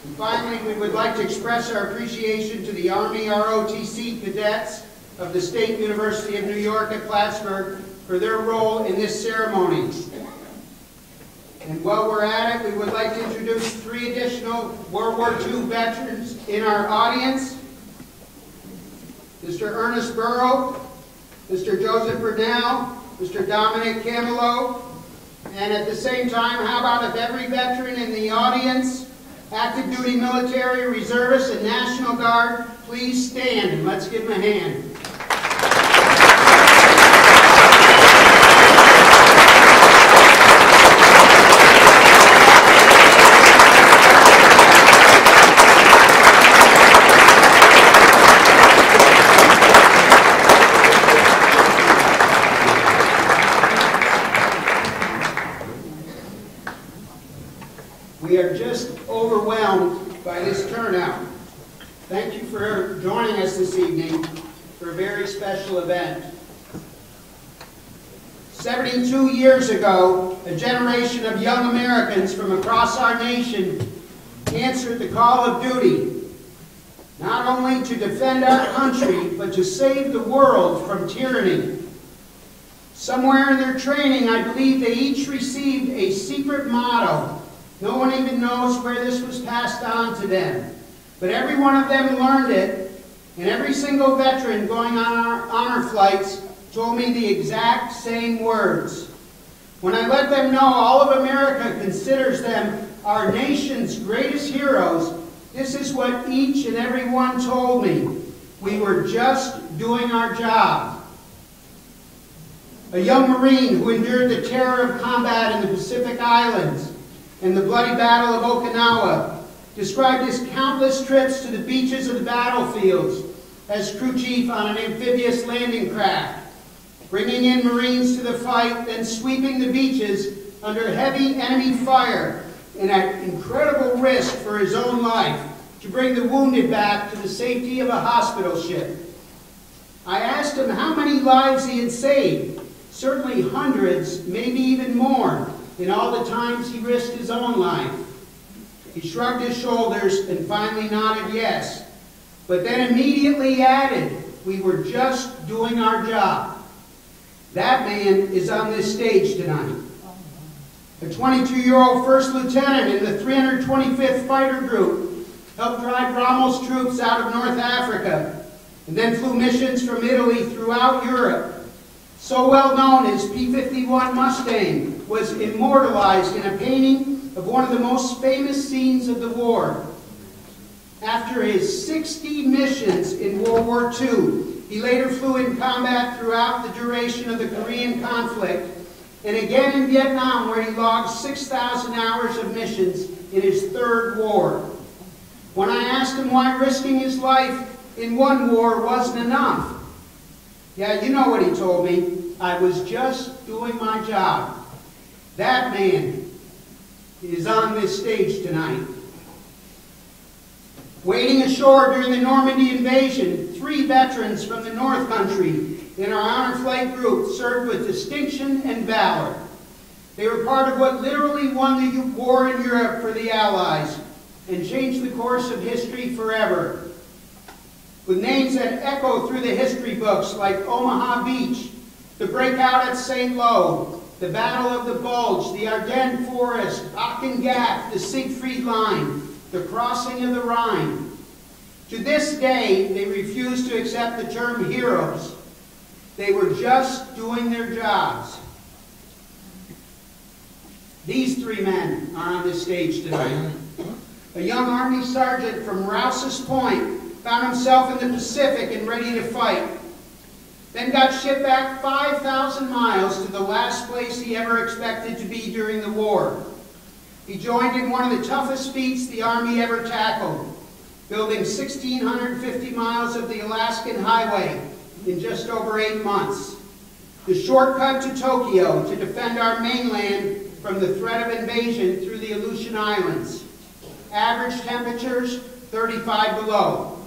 And finally, we would like to express our appreciation to the Army ROTC cadets of the State University of New York at Plattsburgh for their role in this ceremony. And while we're at it, we would like to introduce 3 additional World War II veterans in our audience. Mr. Ernest Burrow, Mr. Joseph Burnell, Mr. Dominic Camelo, and at the same time, how about if every veteran in the audience, active duty military, reservists, and National Guard, please stand and let's give them a hand. We are just overwhelmed by this turnout. Thank you for joining us this evening for a very special event. 72 years ago, a generation of young Americans from across our nation answered the call of duty, not only to defend our country, but to save the world from tyranny. Somewhere in their training, I believe they each received a secret motto. No one even knows where this was passed on to them. But every one of them learned it, and every single veteran going on our honor flights told me the exact same words. When I let them know all of America considers them our nation's greatest heroes, this is what each and every one told me. We were just doing our job. A young Marine who endured the terror of combat in the Pacific Islands and the bloody Battle of Okinawa described his countless trips to the beaches of the battlefields as crew chief on an amphibious landing craft, bringing in Marines to the fight, then sweeping the beaches under heavy enemy fire and at incredible risk for his own life to bring the wounded back to the safety of a hospital ship. I asked him how many lives he had saved. Certainly hundreds, maybe even more, in all the times he risked his own life. He shrugged his shoulders and finally nodded yes, but then immediately added, we were just doing our job. That man is on this stage tonight. A 22-year-old first lieutenant in the 325th Fighter Group helped drive Rommel's troops out of North Africa and then flew missions from Italy throughout Europe. So well known, his P-51 Mustang was immortalized in a painting of one of the most famous scenes of the war. After his 60 missions in World War II, he later flew in combat throughout the duration of the Korean conflict, and again in Vietnam, where he logged 6,000 hours of missions in his third war. When I asked him why risking his life in one war wasn't enough, yeah, you know what he told me. I was just doing my job. That man is on this stage tonight. Wading ashore during the Normandy invasion, 3 veterans from the North Country in our honor flight group served with distinction and valor. They were part of what literally won the war in Europe for the Allies and changed the course of history forever. With names that echo through the history books like Omaha Beach, the breakout at St. Lo, the Battle of the Bulge, the Ardennes Forest, Aachen Gap, the Siegfried Line, the crossing of the Rhine. To this day, they refuse to accept the term heroes. They were just doing their jobs. These three men are on this stage tonight. A young Army sergeant from Rouse's Point found himself in the Pacific and ready to fight. Then got shipped back 5,000 miles to the last place he ever expected to be during the war. He joined in one of the toughest feats the Army ever tackled, building 1,650 miles of the Alaskan Highway in just over 8 months. The shortcut to Tokyo to defend our mainland from the threat of invasion through the Aleutian Islands. Average temperatures, 35 below.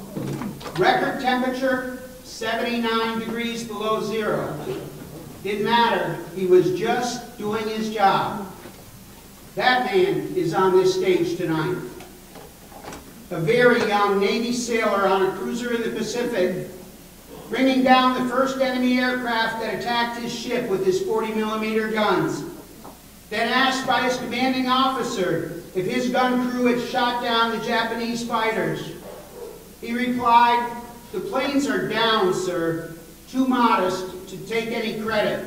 Record temperature, 79 degrees below zero. Didn't matter, he was just doing his job. That man is on this stage tonight. A very young Navy sailor on a cruiser in the Pacific, bringing down the first enemy aircraft that attacked his ship with his 40mm guns. Then asked by his commanding officer if his gun crew had shot down the Japanese fighters. He replied, "The planes are down, sir, too modest to take any credit."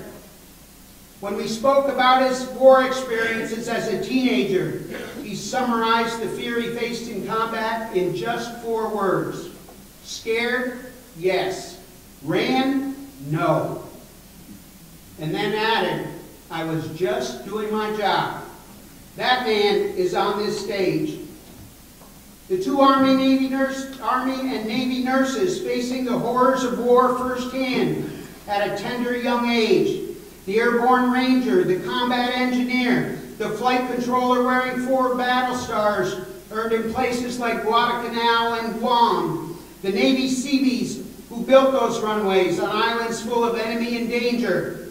When we spoke about his war experiences as a teenager, he summarized the fear he faced in combat in just 4 words. Scared? Yes. Ran? No. And then added, "I was just doing my job." That man is on this stage. The two Army and Navy nurses facing the horrors of war firsthand at a tender young age. The airborne ranger, the combat engineer, the flight controller wearing 4 battle stars earned in places like Guadalcanal and Guam. The Navy Seabees who built those runways on islands full of enemy and danger.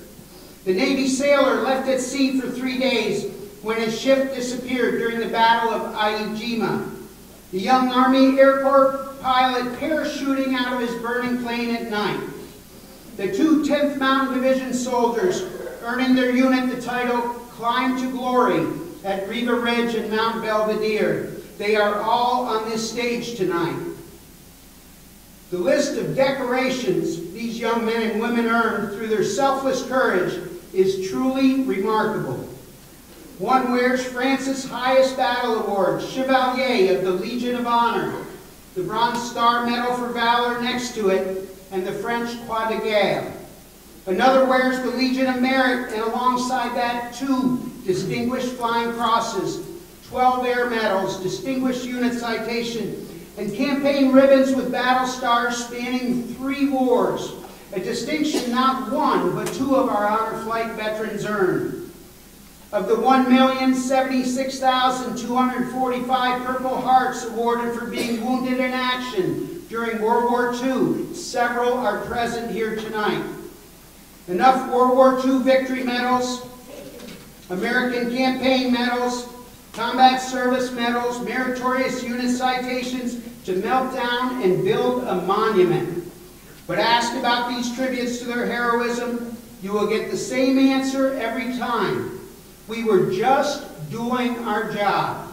The Navy sailor left at sea for 3 days when his ship disappeared during the Battle of Iwo Jima. The young Army Air Corps pilot parachuting out of his burning plane at night. The 2 10th Mountain Division soldiers earning their unit the title Climb to Glory at Riva Ridge and Mount Belvedere. They are all on this stage tonight. The list of decorations these young men and women earned through their selfless courage is truly remarkable. One wears France's highest battle award, Chevalier of the Legion of Honor, the Bronze Star Medal for Valor next to it, and the French Croix de Guerre. Another wears the Legion of Merit, and alongside that, 2 Distinguished Flying Crosses, 12 Air Medals, Distinguished Unit Citation, and campaign ribbons with battle stars spanning 3 wars, a distinction not 1, but 2 of our honor flight veterans earned. Of the 1,076,245 Purple Hearts awarded for being wounded in action during World War II, several are present here tonight. Enough World War II victory medals, American campaign medals, combat service medals, meritorious unit citations to melt down and build a monument. But ask about these tributes to their heroism, you will get the same answer every time. We were just doing our job.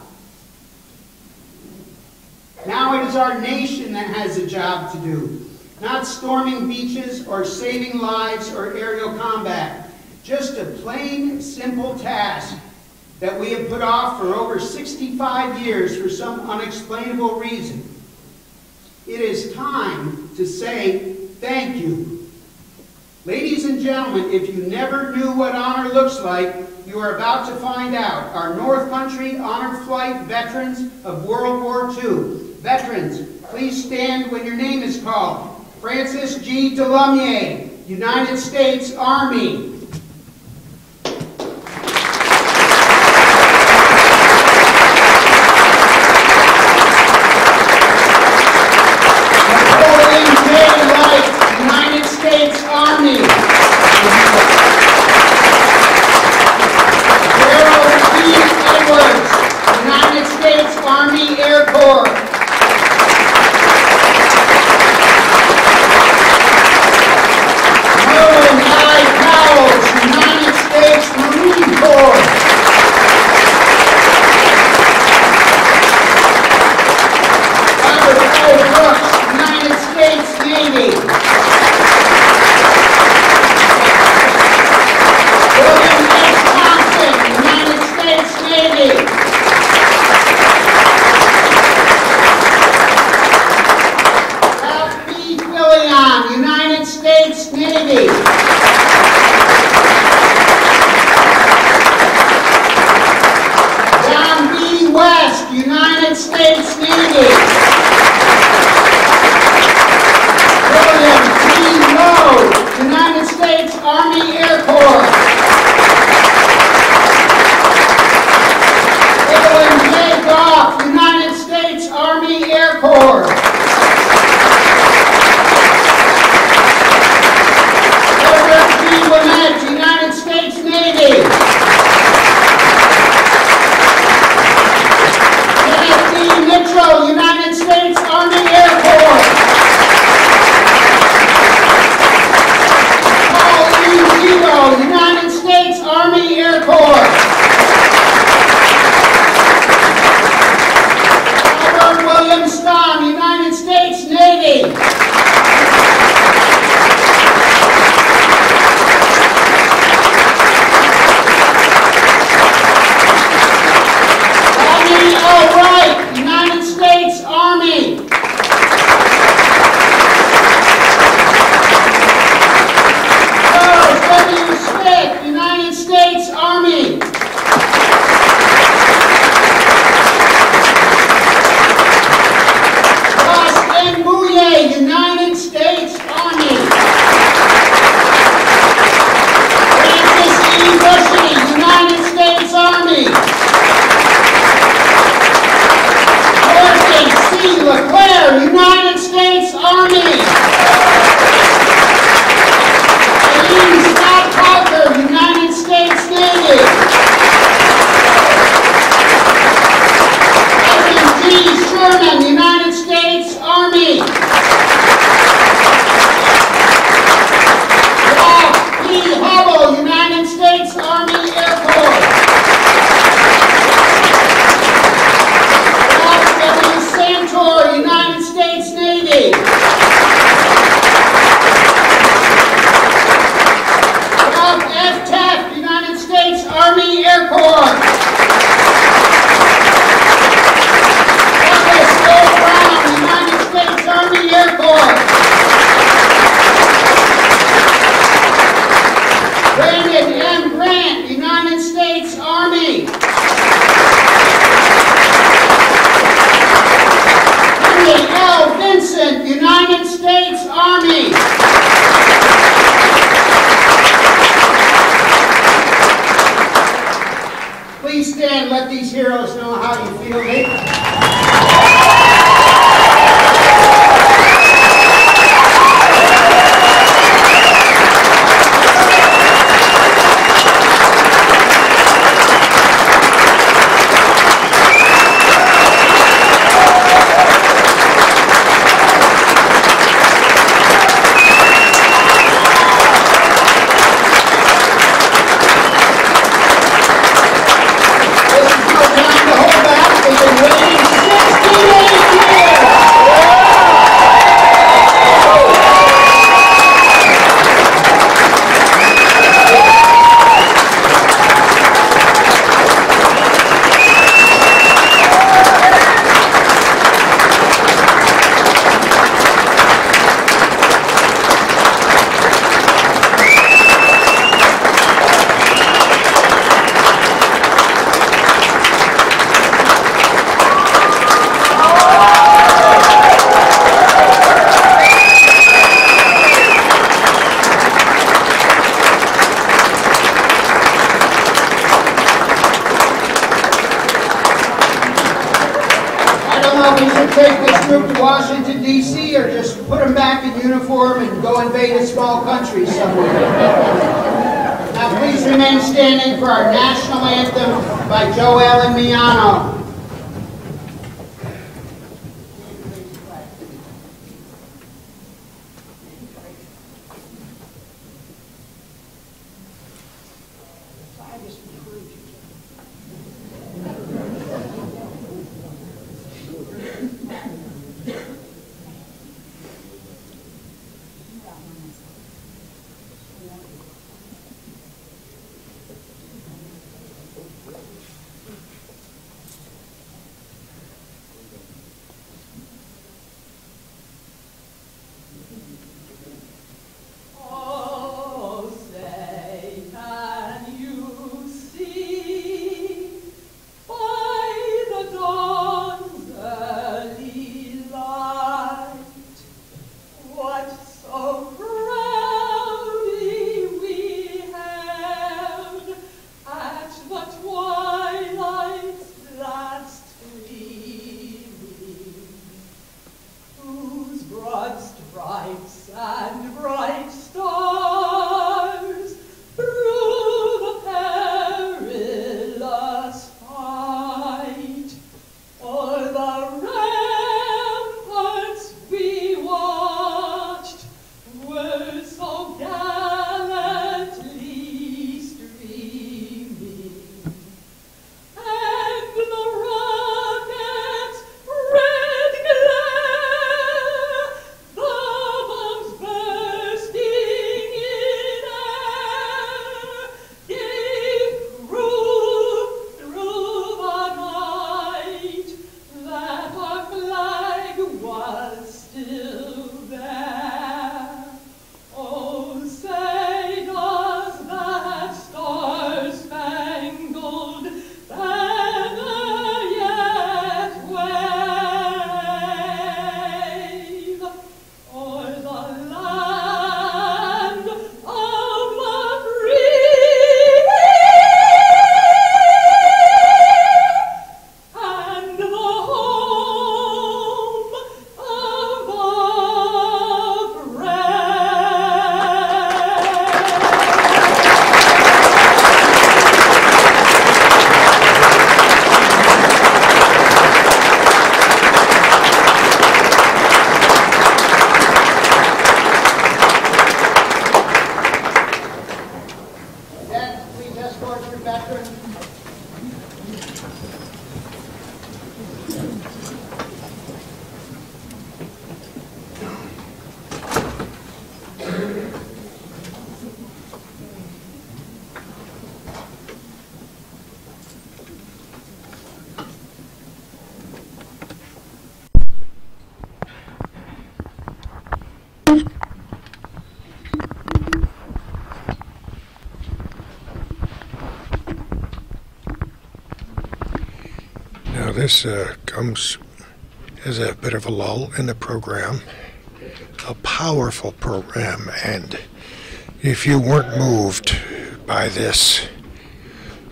Now it is our nation that has a job to do. Not storming beaches or saving lives or aerial combat. Just a plain, simple task that we have put off for over 65 years for some unexplainable reason. It is time to say thank you. Ladies and gentlemen, if you never knew what honor looks like, you are about to find out. Our North Country Honored Flight veterans of World War II. Veterans, please stand when your name is called. Francis G. Delumier, United States Army. Napoleon J. Wright, United States Army. Edwards, United States Army Air Corps. Merlin I. Powell, Miller, United States Army. Eileen Scott Parker, United States Navy. Evan G. Sherman, United States Army. Ralph P. Hubble, United States Army Air Force. Ralph W. Santor, United States Navy. Ralph F. Taft, United States Army Air Corps. Douglas O. Brown, United States Army Air Corps. Brandon M. Grant, United States Army. Henry L. Vincent, United States Army. Please stand, let these heroes know how you feel. Take this group to Washington, D.C., or just put them back in uniform and go invade a small country somewhere. Now please remain standing for our national anthem by Joel and Miano. this comes as a bit of a lull in the program, a powerful program, and if you weren't moved by this,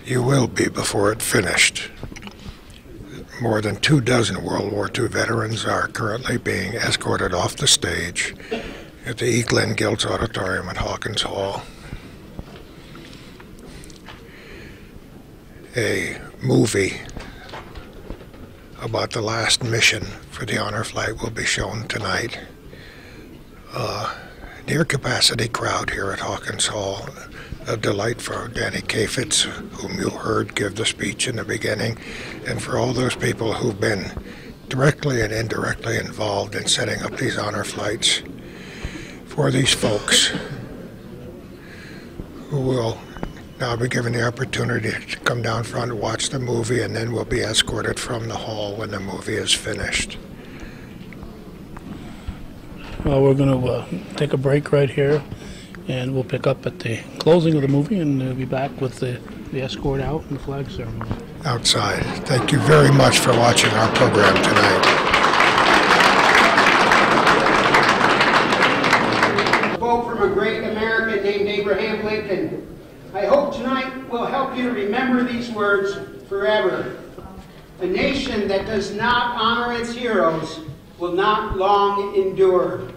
you will be before it finished. More than 24 World War II veterans are currently being escorted off the stage at the E. Glenn Giltz Auditorium at Hawkins Hall. A movie about the last mission for the honor flight will be shown tonight. Near capacity crowd here at Hawkins Hall. A delight for Danny Kafitz, whom you heard give the speech in the beginning, and for all those people who've been directly and indirectly involved in setting up these honor flights for these folks who will now be given the opportunity to come down front and watch the movie, and then will be escorted from the hall when the movie is finished. Well, we're going to take a break right here, and we'll pick up at the closing of the movie, and we'll be back with the escort out and the flag ceremony. Outside. Thank you very much for watching our program tonight. A quote from a great American named Abraham Lincoln. I hope tonight will help you to remember these words forever. A nation that does not honor its heroes will not long endure.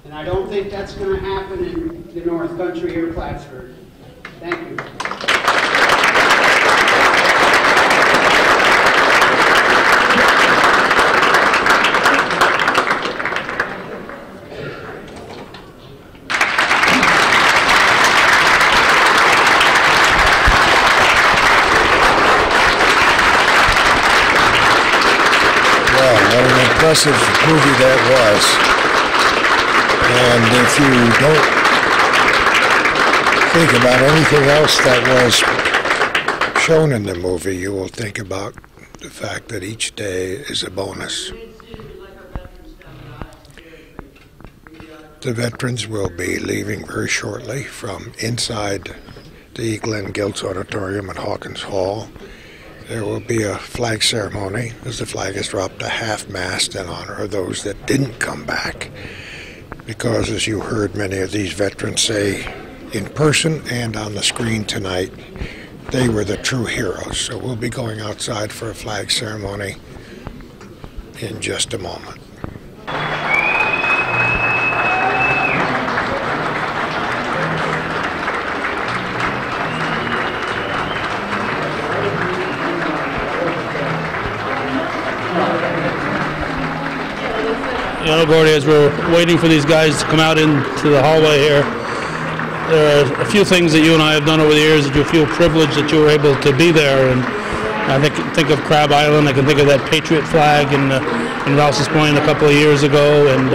And I don't think that's going to happen in the North Country here at Plattsburgh. Thank you. What an impressive movie that was. And if you don't think about anything else that was shown in the movie, you will think about the fact that each day is a bonus. The veterans will be leaving very shortly from inside the E. Glenn Giltz Auditorium at Hawkins Hall. There will be a flag ceremony as the flag is dropped to half-mast in honor of those that didn't come back. Because, as you heard many of these veterans say in person and on the screen tonight, they were the true heroes. So we'll be going outside for a flag ceremony in just a moment. You know, Gordy, as we're waiting for these guys to come out into the hallway here, there are a few things that you and I have done over the years that you feel privileged that you were able to be there. And I think of Crab Island. I can think of that Patriot flag in Rouse's Point a couple of years ago, and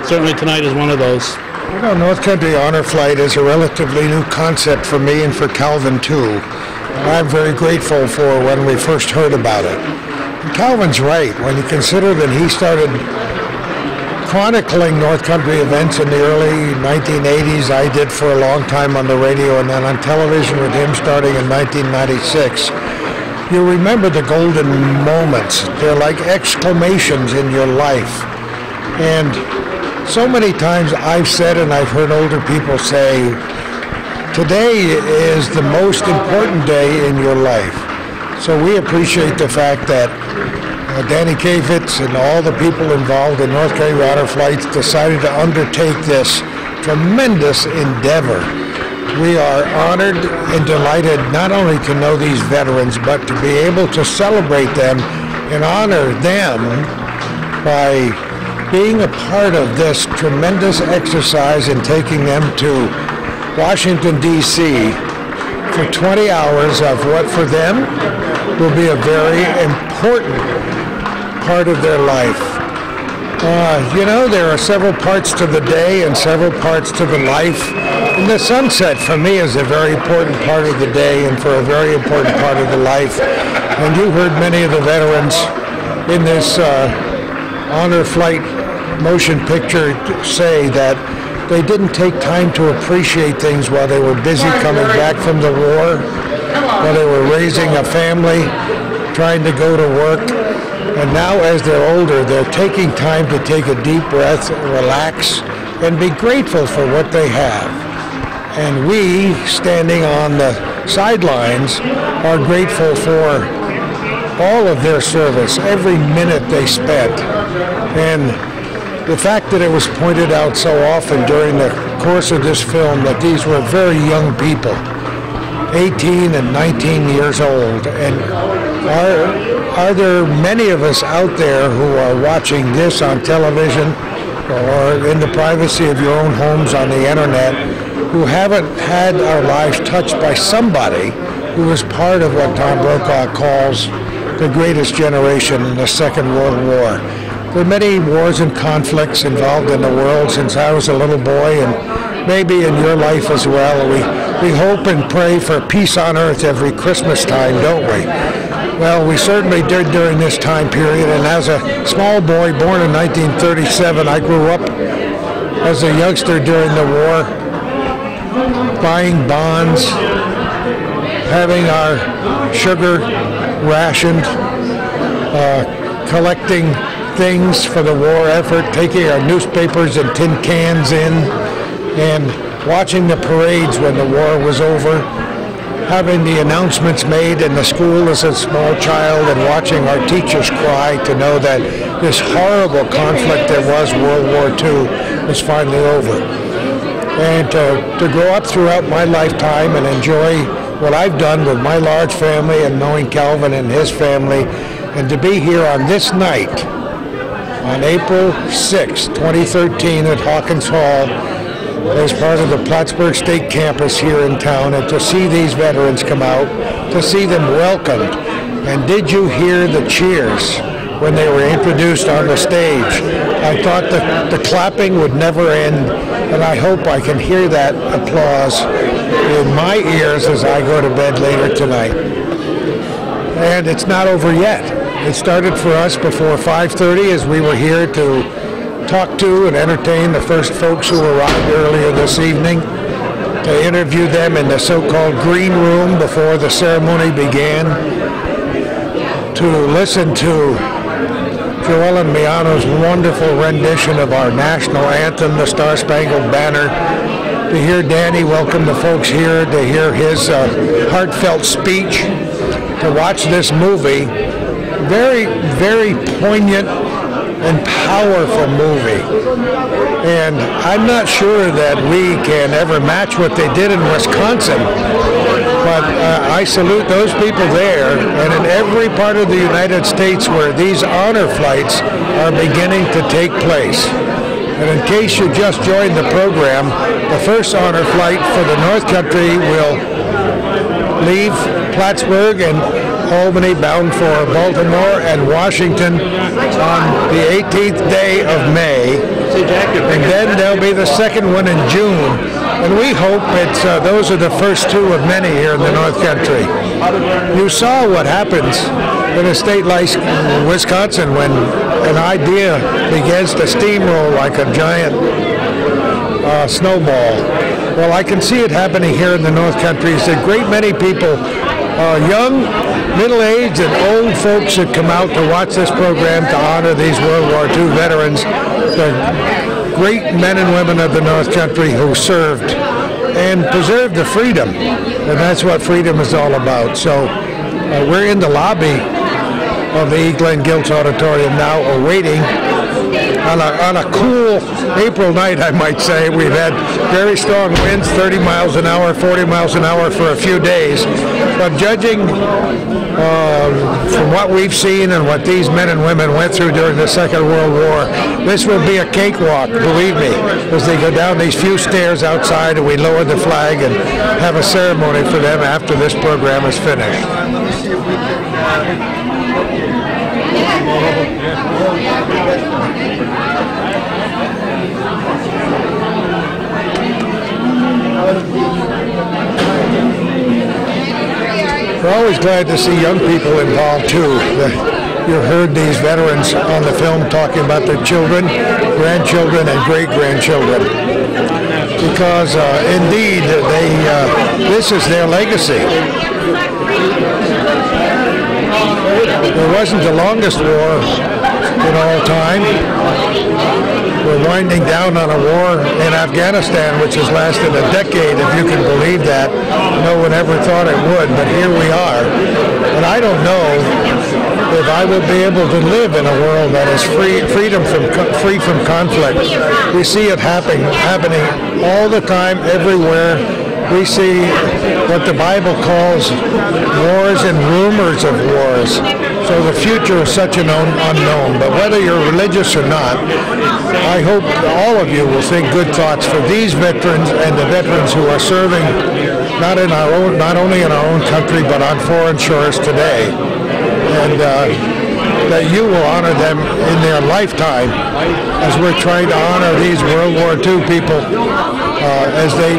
certainly tonight is one of those. You know, North Country Honor Flight is a relatively new concept for me and for Calvin too. And I'm very grateful for when we first heard about it. And Calvin's right. When you consider that he started chronicling North Country events in the early 1980s. I did for a long time on the radio and then on television with him starting in 1996. You remember the golden moments. They're like exclamations in your life. And so many times I've said, and I've heard older people say, today is the most important day in your life. So we appreciate the fact that Danny Kafitz and all the people involved in North Country Honor Flights decided to undertake this tremendous endeavor. We are honored and delighted not only to know these veterans, but to be able to celebrate them and honor them by being a part of this tremendous exercise and taking them to Washington, D.C. for 20 hours of what for them will be a very important part of their life. You know, there are several parts to the day and several parts to the life. And the sunset for me is a very important part of the day and for a very important part of the life. And you heard many of the veterans in this honor flight motion picture say that they didn't take time to appreciate things while they were busy coming back from the war, while they were raising a family. trying to go to work. And now as they're older, they're taking time to take a deep breath, relax, and be grateful for what they have. And we, standing on the sidelines, are grateful for all of their service, every minute they spent. And the fact that it was pointed out so often during the course of this film that these were very young people, 18 and 19 years old. And are there many of us out there who are watching this on television or in the privacy of your own homes on the internet who haven't had our lives touched by somebody who was part of what Tom Brokaw calls the greatest generation in the Second World War? There are many wars and conflicts involved in the world since I was a little boy, and maybe in your life as well. We hope and pray for peace on earth every Christmas time, don't we? Well, we certainly did during this time period, and as a small boy born in 1937, I grew up as a youngster during the war, buying bonds, having our sugar rationed, collecting things for the war effort, taking our newspapers and tin cans in, and watching the parades when the war was over, having the announcements made in the school as a small child, and watching our teachers cry to know that this horrible conflict that was World War II was finally over. And to grow up throughout my lifetime and enjoy what I've done with my large family and knowing Calvin and his family, and to be here on this night, on April 6, 2013 at Hawkins Hall, as part of the Plattsburgh State Campus here in town, and to see these veterans come out, to see them welcomed. And did you hear the cheers when they were introduced on the stage? I thought the clapping would never end, and I hope I can hear that applause in my ears as I go to bed later tonight. And it's not over yet. It started for us before 5:30 as we were here to talk to and entertain the first folks who arrived earlier this evening, to interview them in the so-called green room before the ceremony began, to listen to Joellen Miano's wonderful rendition of our national anthem, the Star-Spangled Banner, to hear Danny welcome the folks here, to hear his heartfelt speech, to watch this movie. Very, very poignant and powerful movie. And I'm not sure that we can ever match what they did in Wisconsin, but I salute those people there and in every part of the United States where these honor flights are beginning to take place. And in case you just joined the program, the first honor flight for the North Country will leave Plattsburgh and Albany bound for Baltimore and Washington on the 18th day of May. And then there'll be the second one in June. And we hope it's those are the first two of many here in the North Country. You saw what happens in a state like Wisconsin when an idea begins to steamroll like a giant snowball. Well, I can see it happening here in the North Country. It's a great many people, young, middle-aged, and old folks that come out to watch this program to honor these World War II veterans, the great men and women of the North Country who served and preserved the freedom. And that's what freedom is all about. So we're in the lobby of the E. Glenn Giltz Auditorium now, awaiting on a cool April night, I might say. We've had very strong winds, 30 miles an hour, 40 miles an hour for a few days. But judging from what we've seen and what these men and women went through during the Second World War, this will be a cakewalk, believe me, as they go down these few stairs outside and we lower the flag and have a ceremony for them after this program is finished. We're always glad to see young people involved too. You heard these veterans on the film talking about their children, grandchildren, and great-grandchildren, because indeed this is their legacy. It wasn't the longest war in all time. We're winding down on a war in Afghanistan, which has lasted a decade, if you can believe that. No one ever thought it would, but here we are. And I don't know if I will be able to live in a world that is free from conflict. We see it happening all the time, everywhere. We see what the Bible calls wars and rumors of wars. So the future is such an unknown. But whether you're religious or not, I hope all of you will think good thoughts for these veterans and the veterans who are serving not only in our own country, but on foreign shores today. And that you will honor them in their lifetime as we're trying to honor these World War II people as they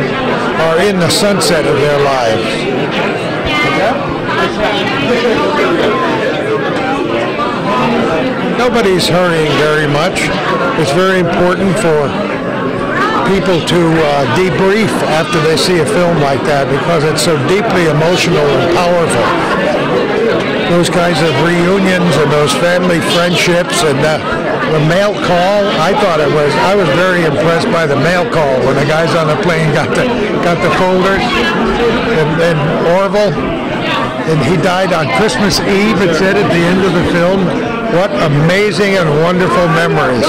are in the sunset of their lives. Nobody's hurrying very much. It's very important for people to debrief after they see a film like that because it's so deeply emotional and powerful. Those kinds of reunions and those family friendships and the mail call, I was very impressed by the mail call when the guys on the plane got the folders. And Orville, and he died on Christmas Eve, it said at the end of the film. What amazing and wonderful memories.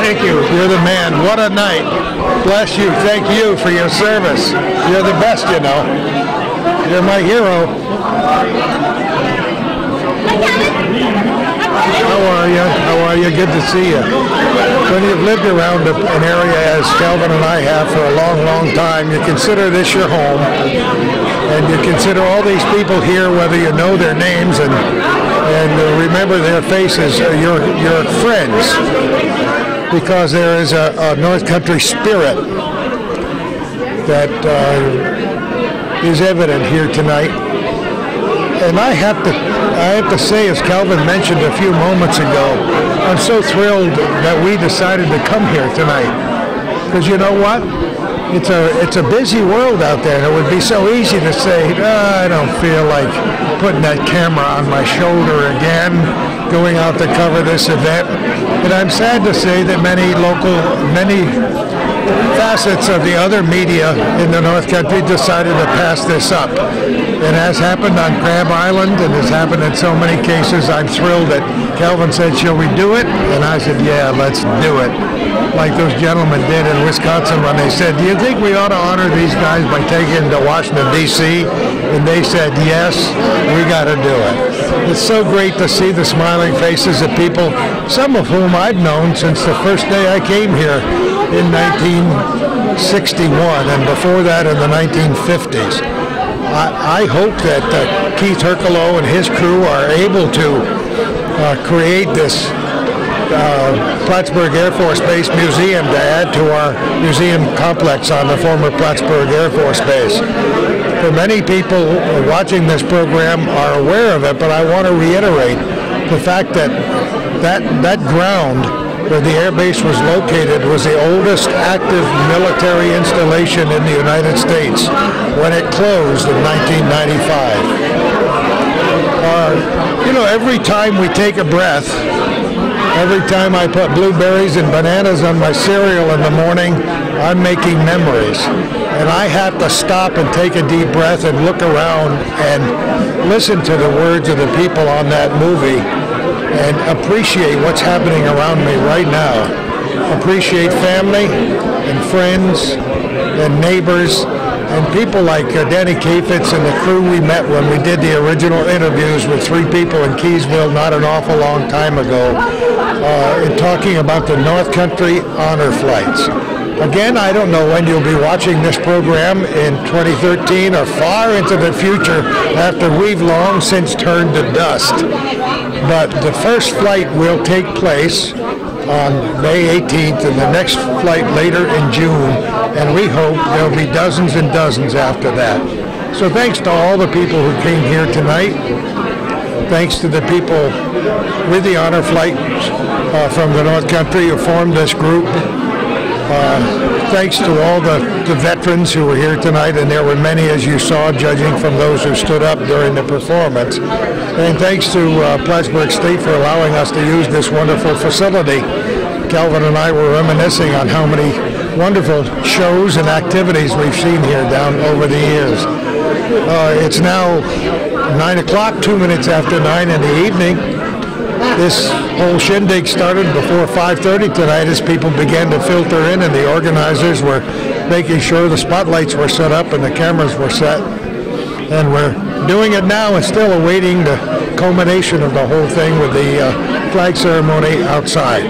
Thank you. You're the man. What a night. Bless you. Thank you for your service. You're the best, you know. You're my hero. How are you? How are you? Good to see you. When you've lived around an area as Calvin and I have for a long, long time, you consider this your home, and you consider all these people here, whether you know their names and remember their faces, your friends, because there is a North Country spirit that is evident here tonight. And I have to say, as Calvin mentioned a few moments ago, I'm so thrilled that we decided to come here tonight. Because you know what? It's a busy world out there, and it would be so easy to say, I don't feel like putting that camera on my shoulder again, going out to cover this event. But I'm sad to say that many facets of the other media in the North Country decided to pass this up. It has happened on Crab Island, and has happened in so many cases. I'm thrilled that Calvin said, shall we do it? And I said, yeah, let's do it. Like those gentlemen did in Wisconsin when they said, do you think we ought to honor these guys by taking them to Washington, D.C.? And they said, yes, we got to do it. It's so great to see the smiling faces of people, some of whom I've known since the first day I came here in 1961, and before that in the 1950s. I hope that Keith Herculow and his crew are able to create this Plattsburgh Air Force Base Museum to add to our museum complex on the former Plattsburgh Air Force Base. For many people watching this program are aware of it, but I want to reiterate the fact that that ground where the air base was located was the oldest active military installation in the United States when it closed in 1995. You know, every time we take a breath, every time I put blueberries and bananas on my cereal in the morning, I'm making memories. And I have to stop and take a deep breath and look around and listen to the words of the people on that movie and appreciate what's happening around me right now. Appreciate family and friends and neighbors and people like Danny Kafitz and the crew we met when we did the original interviews with 3 people in Keysville not an awful long time ago in talking about the North Country honor flights. Again, I don't know when you'll be watching this program in 2013 or far into the future after we've long since turned to dust. But the first flight will take place on May 18th and the next flight later in June, and we hope there'll be dozens and dozens after that. So thanks to all the people who came here tonight. Thanks to the people with the honor flight from the North Country who formed this group. thanks to all the veterans who were here tonight, and there were many, as you saw, judging from those who stood up during the performance. And thanks to Plattsburgh State for allowing us to use this wonderful facility. Calvin and I were reminiscing on how many wonderful shows and activities we've seen here down over the years. It's now 9 o'clock, 2 minutes after 9 in the evening. This whole shindig started before 5:30 tonight as people began to filter in, and the organizers were making sure the spotlights were set up and the cameras were set. And we're doing it now and still awaiting the culmination of the whole thing with the flag ceremony outside.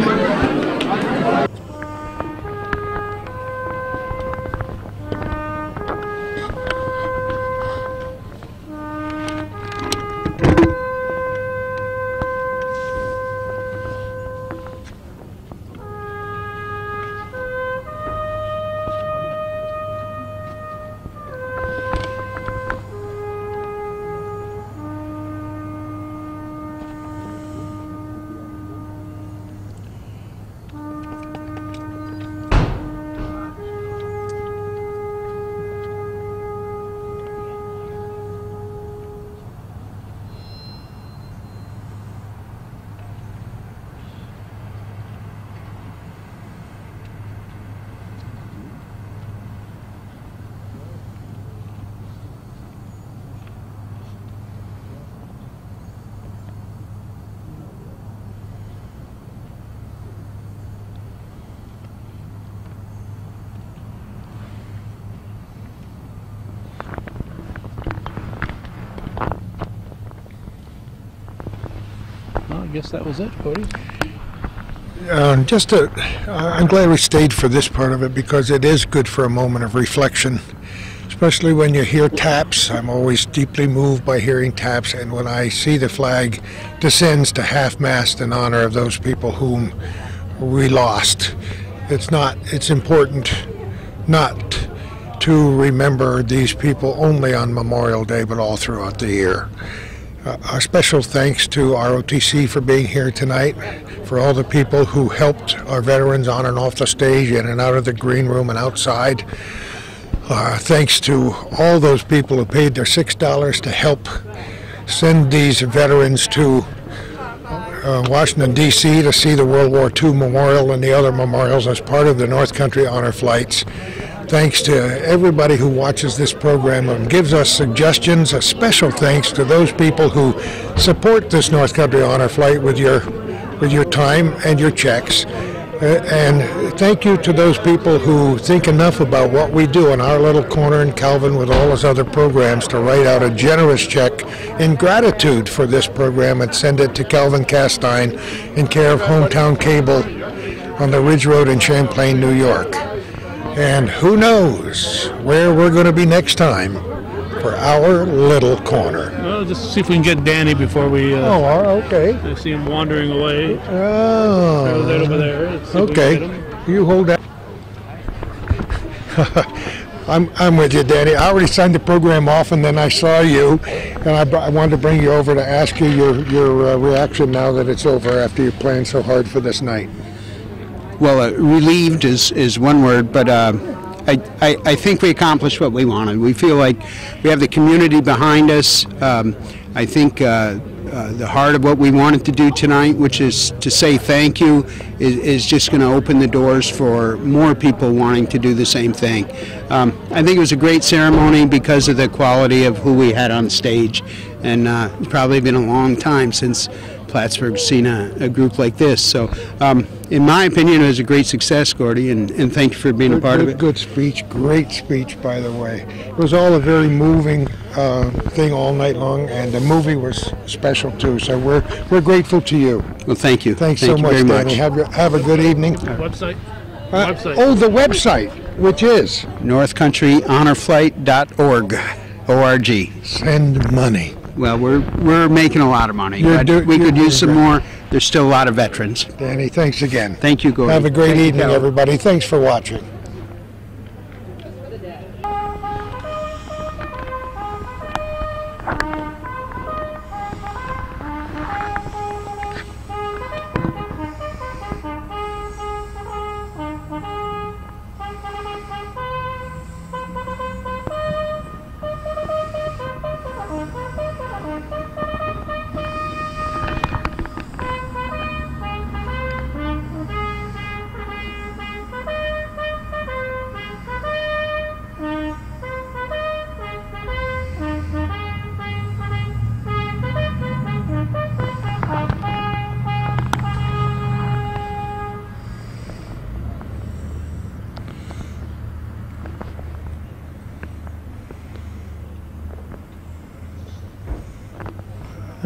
I guess that was it, Cody. I'm glad we stayed for this part of it because it is good for a moment of reflection, especially when you hear taps. I'm always deeply moved by hearing taps, and when I see the flag descends to half-mast in honor of those people whom we lost. It's important not to remember these people only on Memorial Day, but all throughout the year. A special thanks to ROTC for being here tonight, for all the people who helped our veterans on and off the stage, in and out of the green room and outside. Thanks to all those people who paid their $6 to help send these veterans to Washington, D.C. to see the World War II Memorial and the other memorials as part of the North Country Honor Flights. Thanks to everybody who watches this program and gives us suggestions. A special thanks to those people who support this North Country Honor Flight with your time and your checks. And thank you to those people who think enough about what we do in our little corner in Calvin with all his other programs to write out a generous check in gratitude for this program and send it to Calvin Castine in care of Hometown Cable on the Ridge Road in Champlain, New York. And who knows where we're going to be next time for our little corner. Well, just see if we can get Danny before we... okay. I see him wandering away. Oh. Right over there. Let's see if we Okay. can get him. You hold that. I'm with you, Danny. I already signed the program off, and then I saw you, and I wanted to bring you over to ask you your reaction now that it's over after you planned so hard for this night. Well, relieved is one word, but I think we accomplished what we wanted. We feel like we have the community behind us. I think the heart of what we wanted to do tonight, which is to say thank you, is just going to open the doors for more people wanting to do the same thing. I think it was a great ceremony because of the quality of who we had on stage, and it's probably been a long time since Plattsburgh's seen a group like this. So in my opinion, it was a great success, Gordy, and thank you for being a part of it. Good speech, great speech, by the way. It was all a very moving thing all night long, and the movie was special too, so we're grateful to you. Well, thank you. Thanks Thank so you much, very Danny. much. Have a good evening. Website? Oh, the website, which is? NorthCountryHonorFlight.org. O-R-G. Send money. Well, we're making a lot of money. We could use some more. There's still a lot of veterans. Danny, thanks again. Thank you, Gordy. Have a great Thank you, evening, Cal. everybody. Thanks for watching.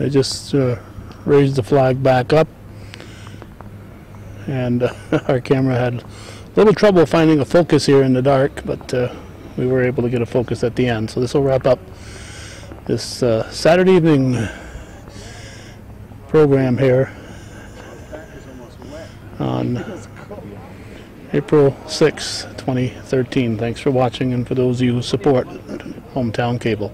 They just raised the flag back up, and our camera had a little trouble finding a focus here in the dark, but we were able to get a focus at the end. So this will wrap up this Saturday evening program here on April 6, 2013. Thanks for watching, and for those of you who support Hometown Cable.